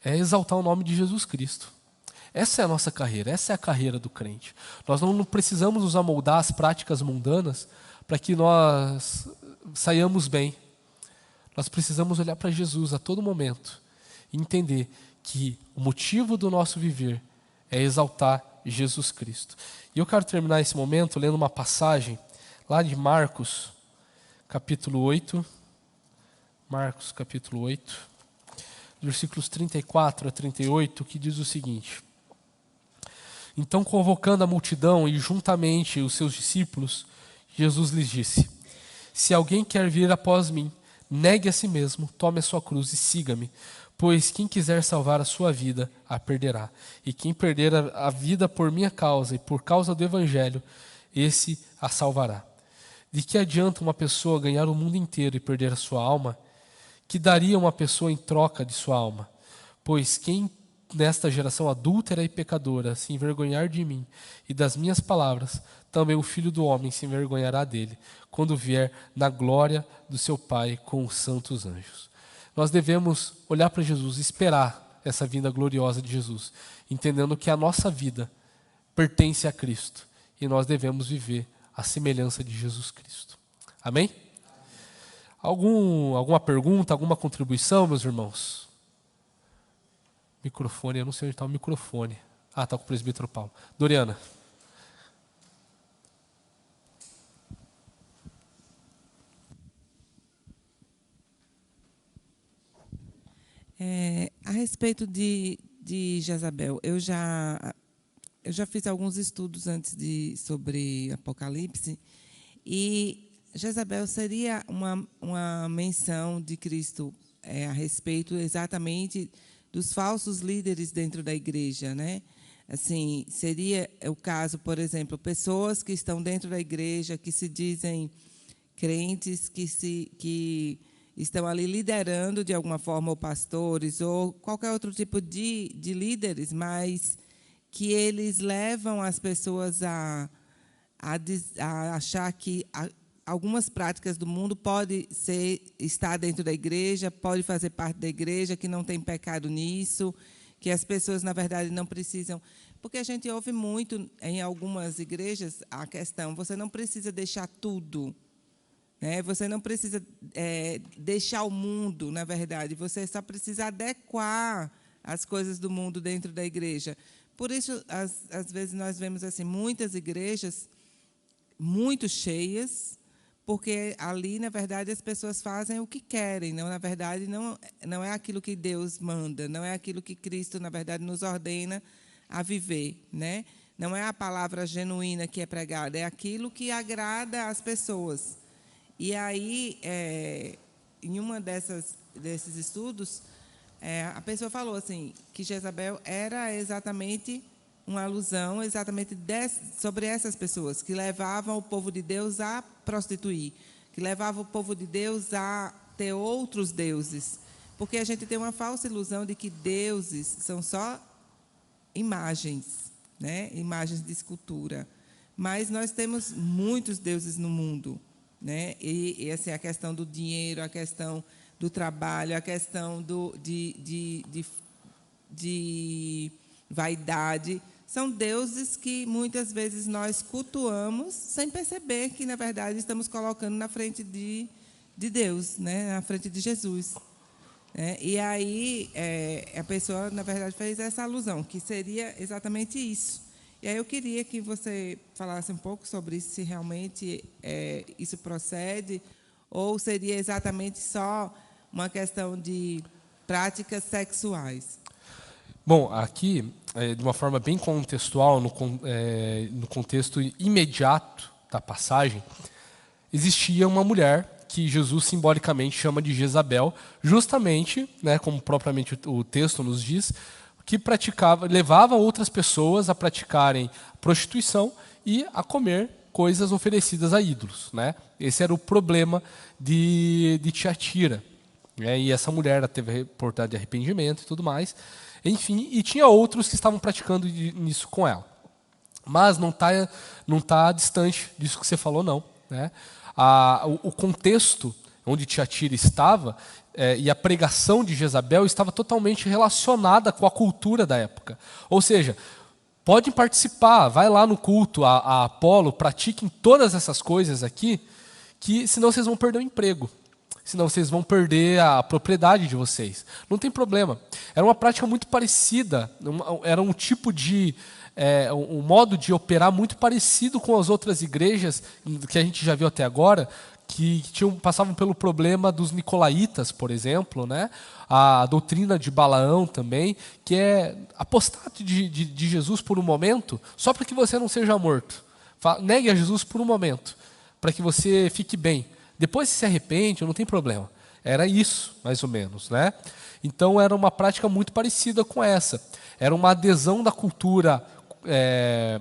é exaltar o nome de Jesus Cristo. Essa é a nossa carreira, essa é a carreira do crente. Nós não precisamos nos amoldar às práticas mundanas para que nós saiamos bem. Nós precisamos olhar para Jesus a todo momento e entender que o motivo do nosso viver é exaltar Jesus Cristo. E eu quero terminar esse momento lendo uma passagem lá de Marcos, capítulo 8. Marcos, capítulo 8, versículos 34 a 38, que diz o seguinte: Então, convocando a multidão e juntamente os seus discípulos, Jesus lhes disse: Se alguém quer vir após mim, negue a si mesmo, tome a sua cruz e siga-me. Pois quem quiser salvar a sua vida, a perderá. E quem perder a vida por minha causa e por causa do Evangelho, esse a salvará. De que adianta uma pessoa ganhar o mundo inteiro e perder a sua alma? Que daria uma pessoa em troca de sua alma? Pois quem nesta geração adúltera e pecadora se envergonhar de mim e das minhas palavras, também o Filho do Homem se envergonhará dele, quando vier na glória do seu Pai com os santos anjos. Nós devemos olhar para Jesus e esperar essa vinda gloriosa de Jesus, entendendo que a nossa vida pertence a Cristo e nós devemos viver a semelhança de Jesus Cristo. Amém? Alguma pergunta, alguma contribuição, meus irmãos? Microfone, eu não sei onde está o microfone. Está com o presbítero Paulo. Doriana. A respeito de Jezabel, eu já fiz alguns estudos antes sobre Apocalipse, e Jezabel seria uma menção de Cristo a respeito exatamente dos falsos líderes dentro da igreja, né? Assim, seria o caso, por exemplo, pessoas que estão dentro da igreja, que se dizem crentes, que estão ali liderando de alguma forma, ou pastores, ou qualquer outro tipo de líderes, mas que eles levam as pessoas a achar que algumas práticas do mundo pode estar dentro da igreja, pode fazer parte da igreja, que não tem pecado nisso, que as pessoas, na verdade, não precisam. Porque a gente ouve muito em algumas igrejas a questão: você não precisa deixar tudo. Né? Você não precisa deixar o mundo, na verdade. Você só precisa adequar as coisas do mundo dentro da igreja. Por isso, às vezes, nós vemos assim muitas igrejas muito cheias, porque ali, na verdade, as pessoas fazem o que querem. Não, na verdade, não é aquilo que Deus manda, não é aquilo que Cristo, na verdade, nos ordena a viver. Né? Não é a palavra genuína que é pregada, é aquilo que agrada às pessoas. E aí, em uma desses estudos, a pessoa falou assim, que Jezabel era exatamente uma alusão sobre essas pessoas que levavam o povo de Deus a prostituir, que levavam o povo de Deus a ter outros deuses. Porque a gente tem uma falsa ilusão de que deuses são só imagens, né? Imagens de escultura. Mas nós temos muitos deuses no mundo. Né? E assim, a questão do dinheiro, a questão do trabalho, a questão de vaidade, são deuses que muitas vezes nós cultuamos sem perceber que, na verdade, estamos colocando na frente de Deus, né? Na frente de Jesus. E aí a pessoa, na verdade, fez essa alusão, que seria exatamente isso. E aí eu queria que você falasse um pouco sobre se realmente isso procede ou seria exatamente só uma questão de práticas sexuais. Bom, aqui, de uma forma bem contextual, no contexto imediato da passagem, existia uma mulher que Jesus simbolicamente chama de Jezabel, justamente, né, como propriamente o texto nos diz, que levava outras pessoas a praticarem prostituição e a comer coisas oferecidas a ídolos. Né? Esse era o problema de Tiatira. Né? E essa mulher teve reportado de arrependimento e tudo mais. Enfim, e tinha outros que estavam praticando nisso com ela. Mas não tá distante disso que você falou, não. Né? O contexto onde Tiatira estava e a pregação de Jezabel estava totalmente relacionada com a cultura da época. Ou seja, podem participar, vai lá no culto a Apolo, pratiquem todas essas coisas aqui, que senão vocês vão perder o emprego. Senão vocês vão perder a propriedade de vocês. Não tem problema. Era uma prática muito parecida, era um tipo de... um modo de operar muito parecido com as outras igrejas que a gente já viu até agora, que passavam pelo problema dos nicolaítas, por exemplo, né? A doutrina de Balaão também, que é apostar de Jesus por um momento, só para que você não seja morto. Negue a Jesus por um momento, para que você fique bem. Depois se arrepende, não tem problema. Era isso, mais ou menos. Né? Então era uma prática muito parecida com essa. Era uma adesão da cultura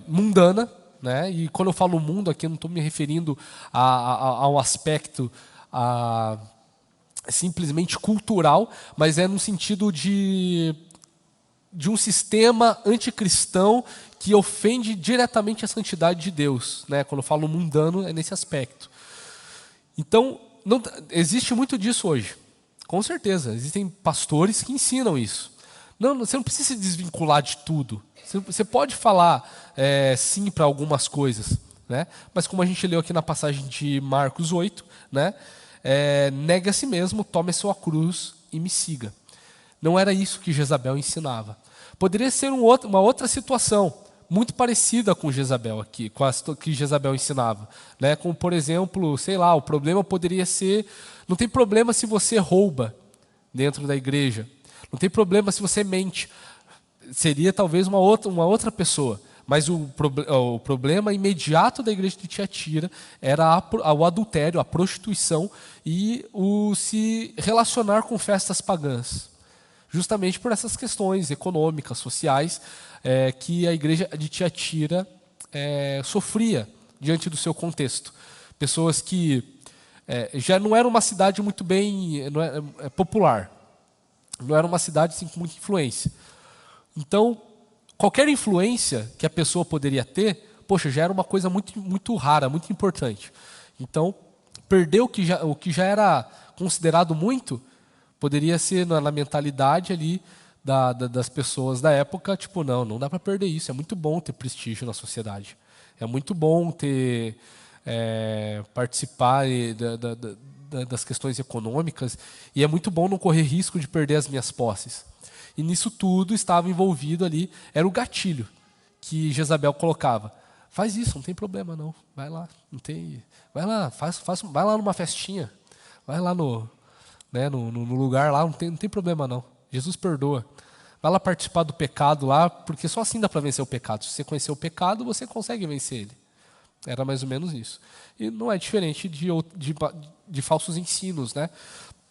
mundana. Né? E quando eu falo mundo aqui, eu não estou me referindo a um aspecto simplesmente cultural, mas é no sentido de um sistema anticristão que ofende diretamente a santidade de Deus. Né? Quando eu falo mundano, é nesse aspecto. Então, existe muito disso hoje. Com certeza, existem pastores que ensinam isso. Você não precisa se desvincular de tudo. Você pode falar sim para algumas coisas, né? Mas como a gente leu aqui na passagem de Marcos 8, né? Negue a si mesmo, tome a sua cruz e me siga. Não era isso que Jezabel ensinava. Poderia ser uma outra situação, muito parecida com Jezabel aqui, com a que Jezabel ensinava. Né? Como, por exemplo, sei lá, o problema poderia ser... Não tem problema se você rouba dentro da igreja. Não tem problema se você mente. Seria talvez uma outra pessoa. Mas o problema imediato da igreja de Tiatira era o adultério, a prostituição e o se relacionar com festas pagãs. Justamente por essas questões econômicas, sociais, que a igreja de Tiatira sofria diante do seu contexto. Pessoas que já não era uma cidade muito bem popular. Não era uma cidade assim, com muita influência. Então, qualquer influência que a pessoa poderia ter, poxa, já era uma coisa muito, muito rara, muito importante. Então, perder o que já era considerado muito, poderia ser na mentalidade ali, das pessoas da época, tipo, não dá para perder isso. É muito bom ter prestígio na sociedade. É muito bom ter participar das questões econômicas, e é muito bom não correr risco de perder as minhas posses. E nisso tudo estava envolvido ali, era o gatilho que Jezabel colocava. Faz isso, não tem problema não. Vai lá, não tem, vai lá, vai lá numa festinha, vai lá no lugar lá, não tem problema não. Jesus perdoa. Vai lá participar do pecado lá, porque só assim dá para vencer o pecado. Se você conhecer o pecado, você consegue vencer ele. Era mais ou menos isso. E não é diferente de falsos ensinos, né?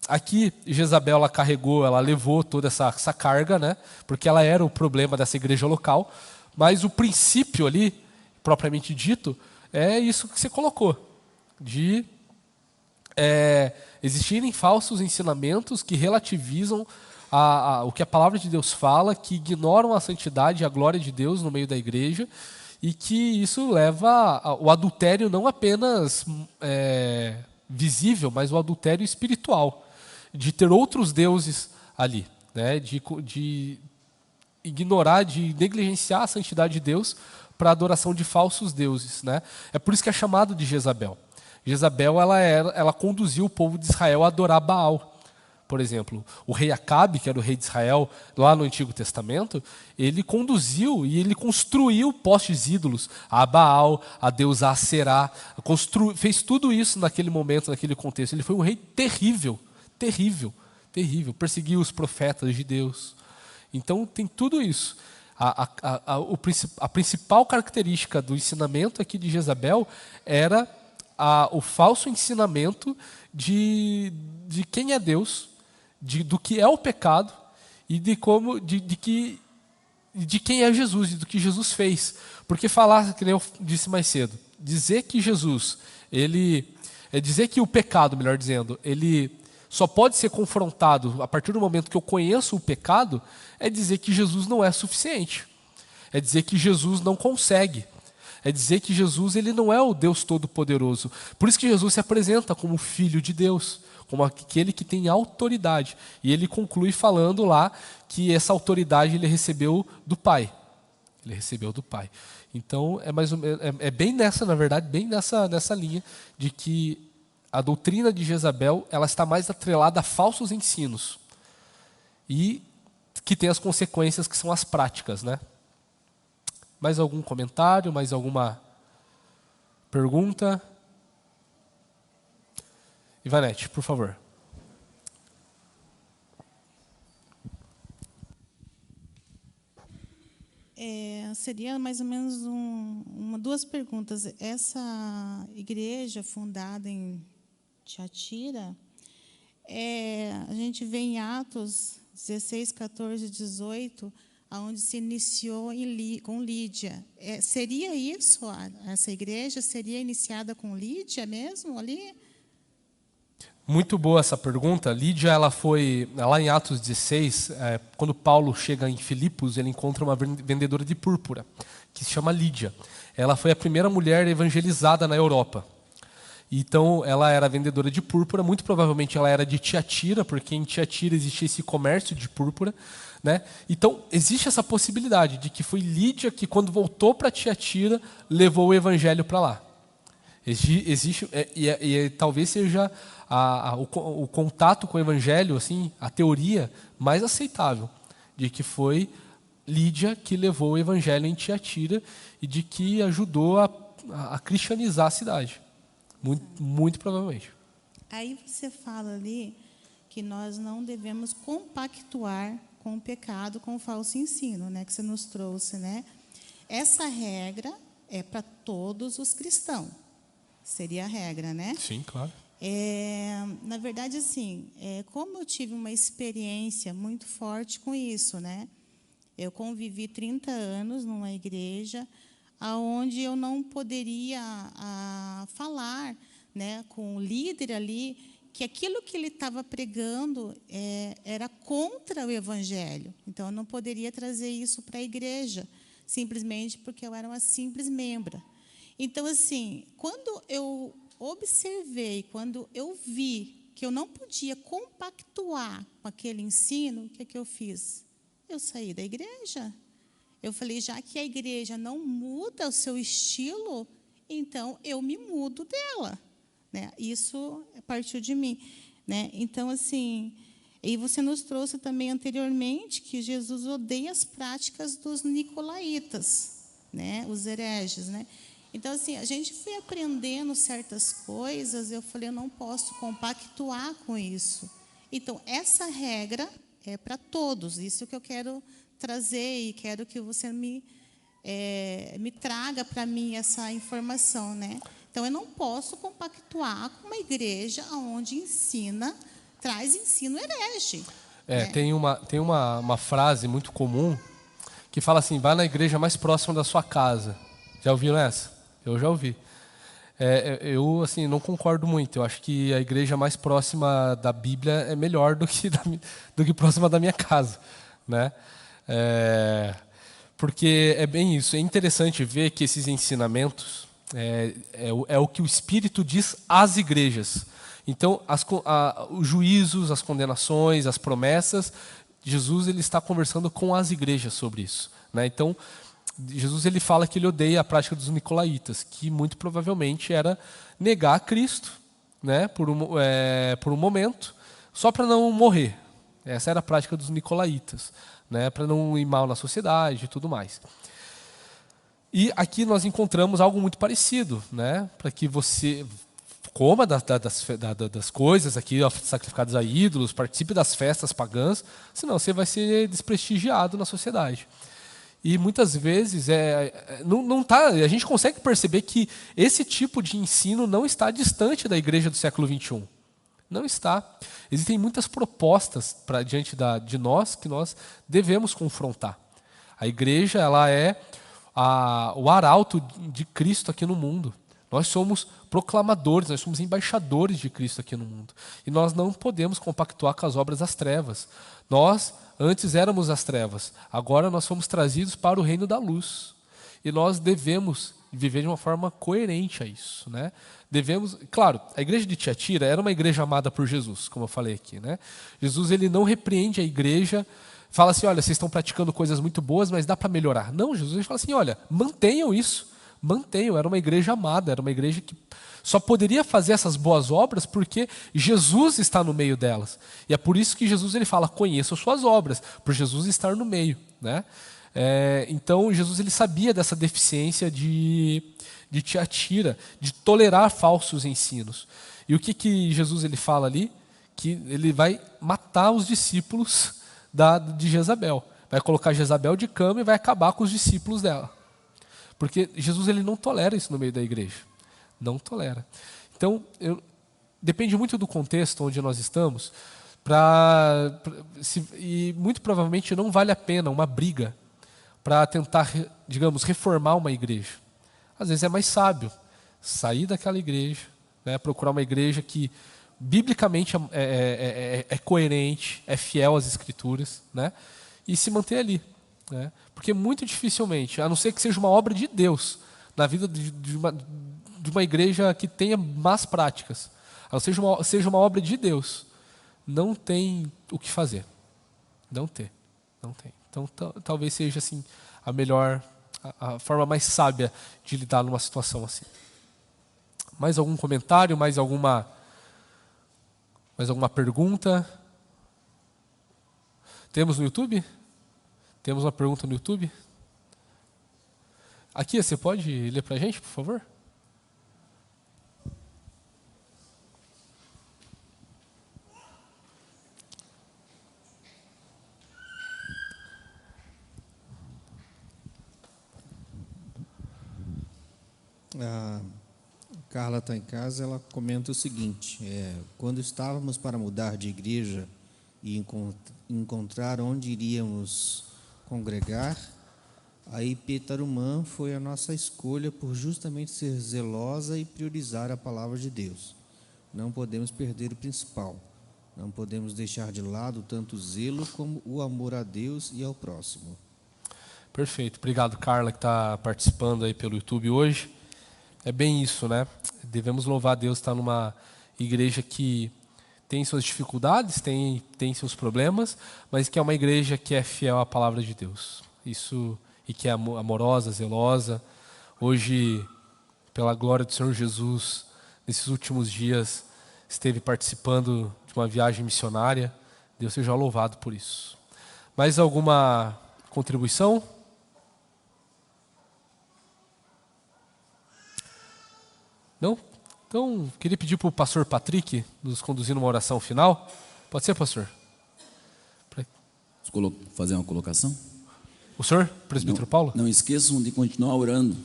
Aqui, Jezabel, ela carregou, ela levou toda essa carga, né? Porque ela era o problema dessa igreja local. Mas o princípio ali, propriamente dito, é isso que você colocou. De existirem falsos ensinamentos que relativizam o que a palavra de Deus fala, que ignoram a santidade e a glória de Deus no meio da igreja, e que isso leva ao adultério não apenas visível, mas o adultério espiritual, de ter outros deuses ali, né? De ignorar, de negligenciar a santidade de Deus para a adoração de falsos deuses, né? É por isso que é chamado de Jezabel. Jezabel, ela conduziu o povo de Israel a adorar Baal. Por exemplo, o rei Acabe, que era o rei de Israel lá no Antigo Testamento, ele conduziu e ele construiu postes ídolos a Baal, a deusa Aserá, fez tudo isso naquele momento, naquele contexto. Ele foi um rei terrível, terrível, terrível, perseguiu os profetas de Deus. Então tem tudo isso. A principal característica do ensinamento aqui de Jezabel era o falso ensinamento de quem é Deus, do que é o pecado e de quem é Jesus e do que Jesus fez. Porque falar, que nem eu disse mais cedo, dizer que Jesus, dizer que o pecado, melhor dizendo, ele só pode ser confrontado a partir do momento que eu conheço o pecado, é dizer que Jesus não é suficiente. É dizer que Jesus não consegue. É dizer que Jesus, ele não é o Deus Todo-Poderoso. Por isso que Jesus se apresenta como Filho de Deus, como aquele que tem autoridade. E ele conclui falando lá que essa autoridade ele recebeu do Pai. Ele recebeu do Pai. Então, é bem nessa, na verdade, bem nessa linha de que a doutrina de Jezabel, ela está mais atrelada a falsos ensinos. E que tem as consequências que são as práticas, né? Mais algum comentário? Mais alguma pergunta? Ivanete, por favor. Seria mais ou menos duas perguntas. Essa igreja fundada em Tiatira, a gente vê em Atos 16, 14 e 18, onde se iniciou com Lídia. Seria isso? Essa igreja seria iniciada com Lídia mesmo ali? Muito boa essa pergunta. Lídia, ela foi, lá em Atos 16, quando Paulo chega em Filipos, ele encontra uma vendedora de púrpura, que se chama Lídia. Ela foi a primeira mulher evangelizada na Europa. Então, ela era vendedora de púrpura, muito provavelmente ela era de Tiatira, porque em Tiatira existia esse comércio de púrpura, né? Então, existe essa possibilidade de que foi Lídia que, quando voltou para Tiatira, levou o evangelho para lá. Existe, talvez seja o contato com o evangelho, assim, a teoria mais aceitável, de que foi Lídia que levou o evangelho em Tiatira e de que ajudou a cristianizar a cidade. Muito provavelmente. Aí você fala ali que nós não devemos compactuar com o pecado, com o falso ensino, né, que você nos trouxe, né? Essa regra é para todos os cristãos. Seria a regra, né? Sim, claro. Na verdade, assim, como eu tive uma experiência muito forte com isso, né? Eu convivi 30 anos numa igreja onde eu não poderia falar, né, com o líder ali que aquilo que ele estava pregando era contra o evangelho. Então, eu não poderia trazer isso para a igreja, simplesmente porque eu era uma simples membra. Então, assim, quando eu observei, quando eu vi que eu não podia compactuar com aquele ensino, o que é que eu fiz? Eu saí da igreja. Eu falei, já que a igreja não muda o seu estilo, então eu me mudo dela, né? Isso partiu de mim, né? Então, assim, e você nos trouxe também anteriormente que Jesus odeia as práticas dos nicolaítas, né? Os hereges, né? Então, assim, a gente foi aprendendo certas coisas, eu falei, eu não posso compactuar com isso. Então, essa regra é para todos, isso que eu quero trazer e quero que você me traga para mim essa informação, né? Então, eu não posso compactuar com uma igreja onde traz ensino herege. Né? Tem uma frase muito comum que fala assim, vá na igreja mais próxima da sua casa. Já ouviram essa? Eu já ouvi. Eu assim, não concordo muito. Eu acho que a igreja mais próxima da Bíblia é melhor do que próxima da minha casa, né? Porque é bem isso. É interessante ver que esses ensinamentos é o que o Espírito diz às igrejas. Então, os juízos, as condenações, as promessas, Jesus ele está conversando com as igrejas sobre isso, né? Então, Jesus ele fala que ele odeia a prática dos nicolaítas, que muito provavelmente era negar a Cristo, né, por um momento, só para não morrer. Essa era a prática dos nicolaítas, né, para não ir mal na sociedade e tudo mais. E aqui nós encontramos algo muito parecido, né, para que você coma das coisas aqui sacrificadas a ídolos, participe das festas pagãs, senão você vai ser desprestigiado na sociedade. E muitas vezes a gente consegue perceber que esse tipo de ensino não está distante da igreja do século XXI. Não está. Existem muitas propostas diante de nós que nós devemos confrontar. A igreja ela é o arauto de Cristo aqui no mundo. Nós somos proclamadores, nós somos embaixadores de Cristo aqui no mundo. E nós não podemos compactuar com as obras das trevas. Nós antes éramos as trevas, agora nós fomos trazidos para o reino da luz. E nós devemos viver de uma forma coerente a isso, né? Claro, a igreja de Tiatira era uma igreja amada por Jesus, como eu falei aqui, né? Jesus ele não repreende a igreja, fala assim, olha, vocês estão praticando coisas muito boas, mas dá para melhorar. Não, Jesus ele fala assim, olha, mantenham isso, mantenham. Era uma igreja amada, era uma igreja que só poderia fazer essas boas obras porque Jesus está no meio delas. E é por isso que Jesus ele fala, conheçam suas obras, por Jesus estar no meio, né? Então Jesus ele sabia dessa deficiência de Tiatira, de tolerar falsos ensinos. E o que Jesus ele fala ali? Que ele vai matar os discípulos de Jezabel. Vai colocar Jezabel de cama e vai acabar com os discípulos dela. Porque Jesus ele não tolera isso no meio da igreja. Não tolera. Então, depende muito do contexto onde nós estamos, e muito provavelmente não vale a pena uma briga para tentar, digamos, reformar uma igreja. Às vezes é mais sábio sair daquela igreja, né, procurar uma igreja que biblicamente é coerente, é fiel às Escrituras, né, e se manter ali. Né, porque muito dificilmente, a não ser que seja uma obra de Deus na vida de uma igreja que tenha más práticas, a não ser que seja uma obra de Deus, não tem o que fazer. Não tem. Então, talvez seja assim a forma mais sábia de lidar numa situação assim. Mais algum comentário? Mais alguma pergunta? Temos no YouTube? Temos uma pergunta no YouTube? Aqui, você pode ler para a gente, por favor? A Carla está em casa, ela comenta o seguinte, quando estávamos para mudar de igreja e encontrar onde iríamos congregar, a IP Tarumã foi a nossa escolha por justamente ser zelosa e priorizar a palavra de Deus. Não podemos perder o principal, não podemos deixar de lado tanto o zelo como o amor a Deus e ao próximo. Perfeito, obrigado Carla que está participando aí pelo YouTube hoje. É bem isso, né? Devemos louvar a Deus estar numa igreja que tem suas dificuldades, tem seus problemas, mas que é uma igreja que é fiel à palavra de Deus. Isso, e que é amorosa, zelosa. Hoje, pela glória do Senhor Jesus, nesses últimos dias, esteve participando de uma viagem missionária. Deus seja louvado por isso. Mais alguma contribuição? Não? Então, queria pedir para o pastor Patrick nos conduzir numa oração final. Pode ser, pastor? Fazer uma colocação? O senhor, presbítero Paulo? Não esqueçam de continuar orando,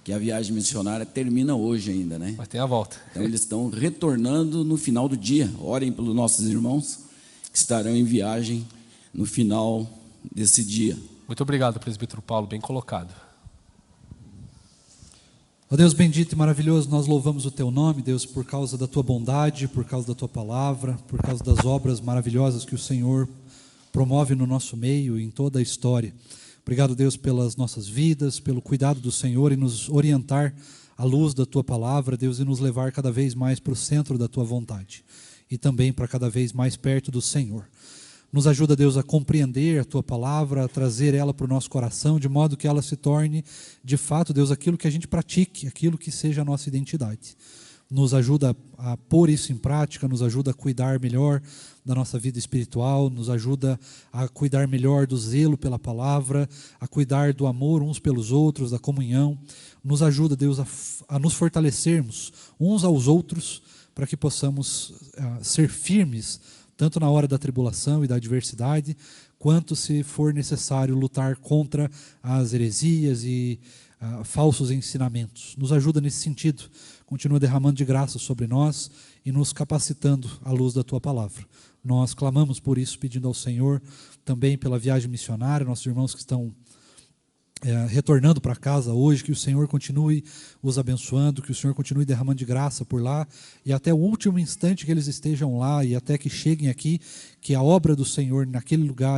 que a viagem missionária termina hoje ainda, né? Mas tem a volta. Então eles estão retornando no final do dia. Orem pelos nossos irmãos que estarão em viagem no final desse dia. Muito obrigado, presbítero Paulo, bem colocado. Ó Deus bendito e maravilhoso, nós louvamos o Teu nome, Deus, por causa da Tua bondade, por causa da Tua palavra, por causa das obras maravilhosas que o Senhor promove no nosso meio e em toda a história. Obrigado, Deus, pelas nossas vidas, pelo cuidado do Senhor e nos orientar à luz da Tua palavra, Deus, e nos levar cada vez mais para o centro da Tua vontade e também para cada vez mais perto do Senhor. Nos ajuda, Deus, a compreender a Tua palavra, a trazer ela para o nosso coração, de modo que ela se torne, de fato, Deus, aquilo que a gente pratique, aquilo que seja a nossa identidade. Nos ajuda a pôr isso em prática, nos ajuda a cuidar melhor da nossa vida espiritual, nos ajuda a cuidar melhor do zelo pela palavra, a cuidar do amor uns pelos outros, da comunhão. Nos ajuda, Deus, a nos fortalecermos uns aos outros, para que possamos ser firmes, tanto na hora da tribulação e da adversidade, quanto, se for necessário, lutar contra as heresias e falsos ensinamentos. Nos ajuda nesse sentido. Continua derramando de graça sobre nós e nos capacitando à luz da Tua palavra. Nós clamamos por isso, pedindo ao Senhor, também pela viagem missionária, nossos irmãos que estão retornando para casa hoje, que o Senhor continue os abençoando, que o Senhor continue derramando de graça por lá, e até o último instante que eles estejam lá, e até que cheguem aqui, que a obra do Senhor naquele lugar